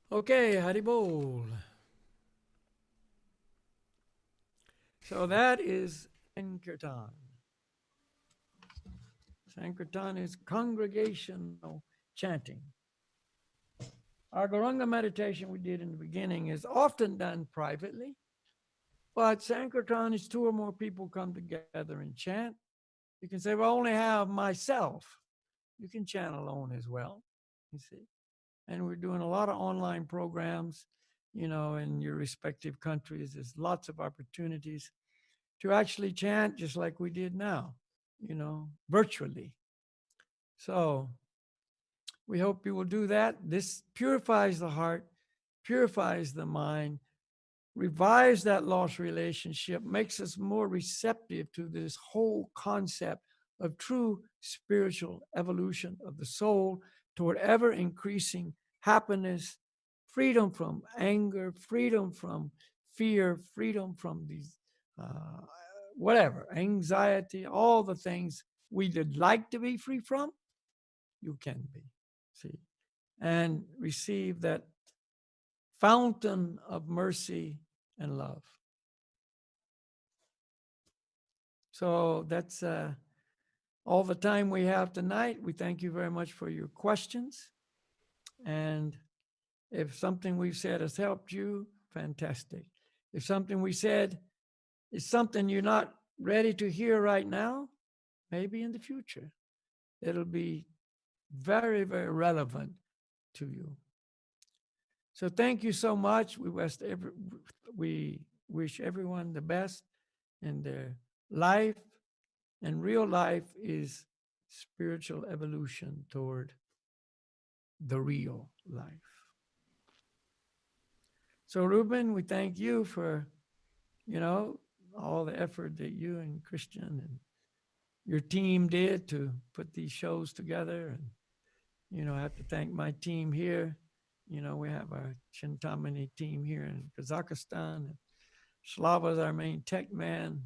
Okay, Haribol. So that is Sankirtan. Sankirtan is congregational chanting. Our Garanga meditation we did in the beginning is often done privately, but Sankirtan is two or more people come together and chant. You can say, well, I only have myself. You can chant alone as well, you see. And we're doing a lot of online programs, you know, in your respective countries. There's lots of opportunities to actually chant just like we did now, you know, virtually. So we hope you will do that. This purifies the heart, purifies the mind, revives that lost relationship, makes us more receptive to this whole concept of true spiritual evolution of the soul toward ever increasing happiness, freedom from anger, freedom from fear, freedom from these, whatever, anxiety, all the things we would like to be free from, you can be, see, and receive that fountain of mercy and love. So that's all the time we have tonight. We thank you very much for your questions. And if something we've said has helped you, fantastic. If something we said is something you're not ready to hear right now, maybe in the future, it'll be very, very relevant to you. So thank you so much. We wish everyone the best in their life, and real life is spiritual evolution toward the real life. So Ruben, we thank you for, you know, all the effort that you and Christian and your team did to put these shows together. And, you know, I have to thank my team here. You know, we have our Chintamani team here in Kazakhstan. Slava's our main tech man.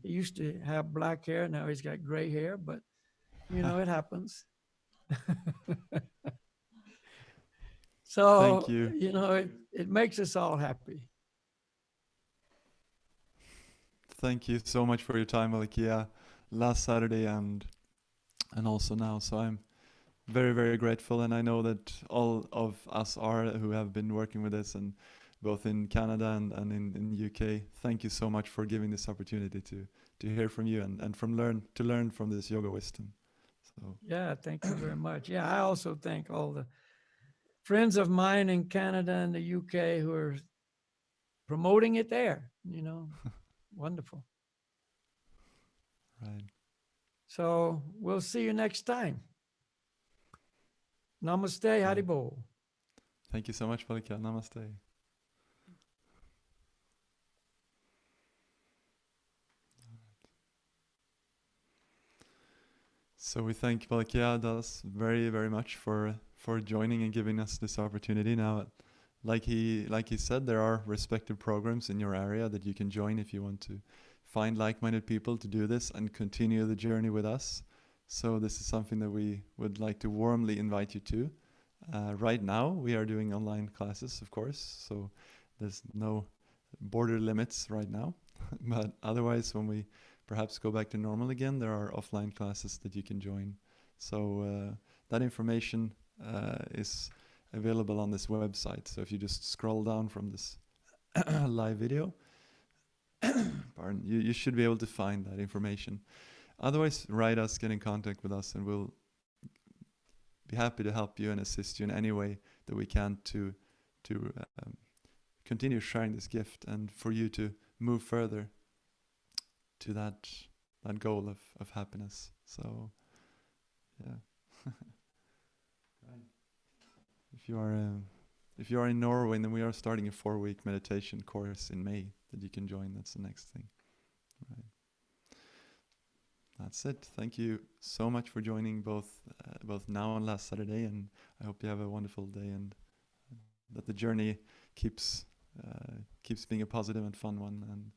He used to have black hair. Now he's got gray hair, but, you know, it happens. Thank So, you. you know, it makes us all happy. Thank you so much for your time, Balakhilya, last Saturday and also now. So I'm very, very grateful, and I know that all of us are who have been working with this, and both in Canada and in UK. Thank you so much for giving this opportunity to hear from you and to learn from this yoga wisdom. So Yeah, thank you very much. Yeah, I also thank all the friends of mine in Canada and the UK who are promoting it there, you know, wonderful. right. So we'll see you next time. Namaste, Right. Haribol. Thank you so much, Balakhilya. Namaste. So we thank Balakhilya Das very, very much for joining and giving us this opportunity. Now, like he said, there are respective programs in your area that you can join if you want to find like-minded people to do this and continue the journey with us. So this is something that we would like to warmly invite you to. Right now, we are doing online classes, of course, so there's no border limits right now. But otherwise, when we perhaps go back to normal again, there are offline classes that you can join. So that information is available on this website. So if you just scroll down from this live video, pardon, you should be able to find that information. Otherwise, write us, get in contact with us, and we'll be happy to help you and assist you in any way that we can to continue sharing this gift and for you to move further to that goal of happiness. So yeah. Right. If you are in Norway, then we are starting a 4-week meditation course in May that you can join. That's the next thing. Right. That's it. Thank you so much for joining both now and last Saturday, and I hope you have a wonderful day and that the journey keeps being a positive and fun one, and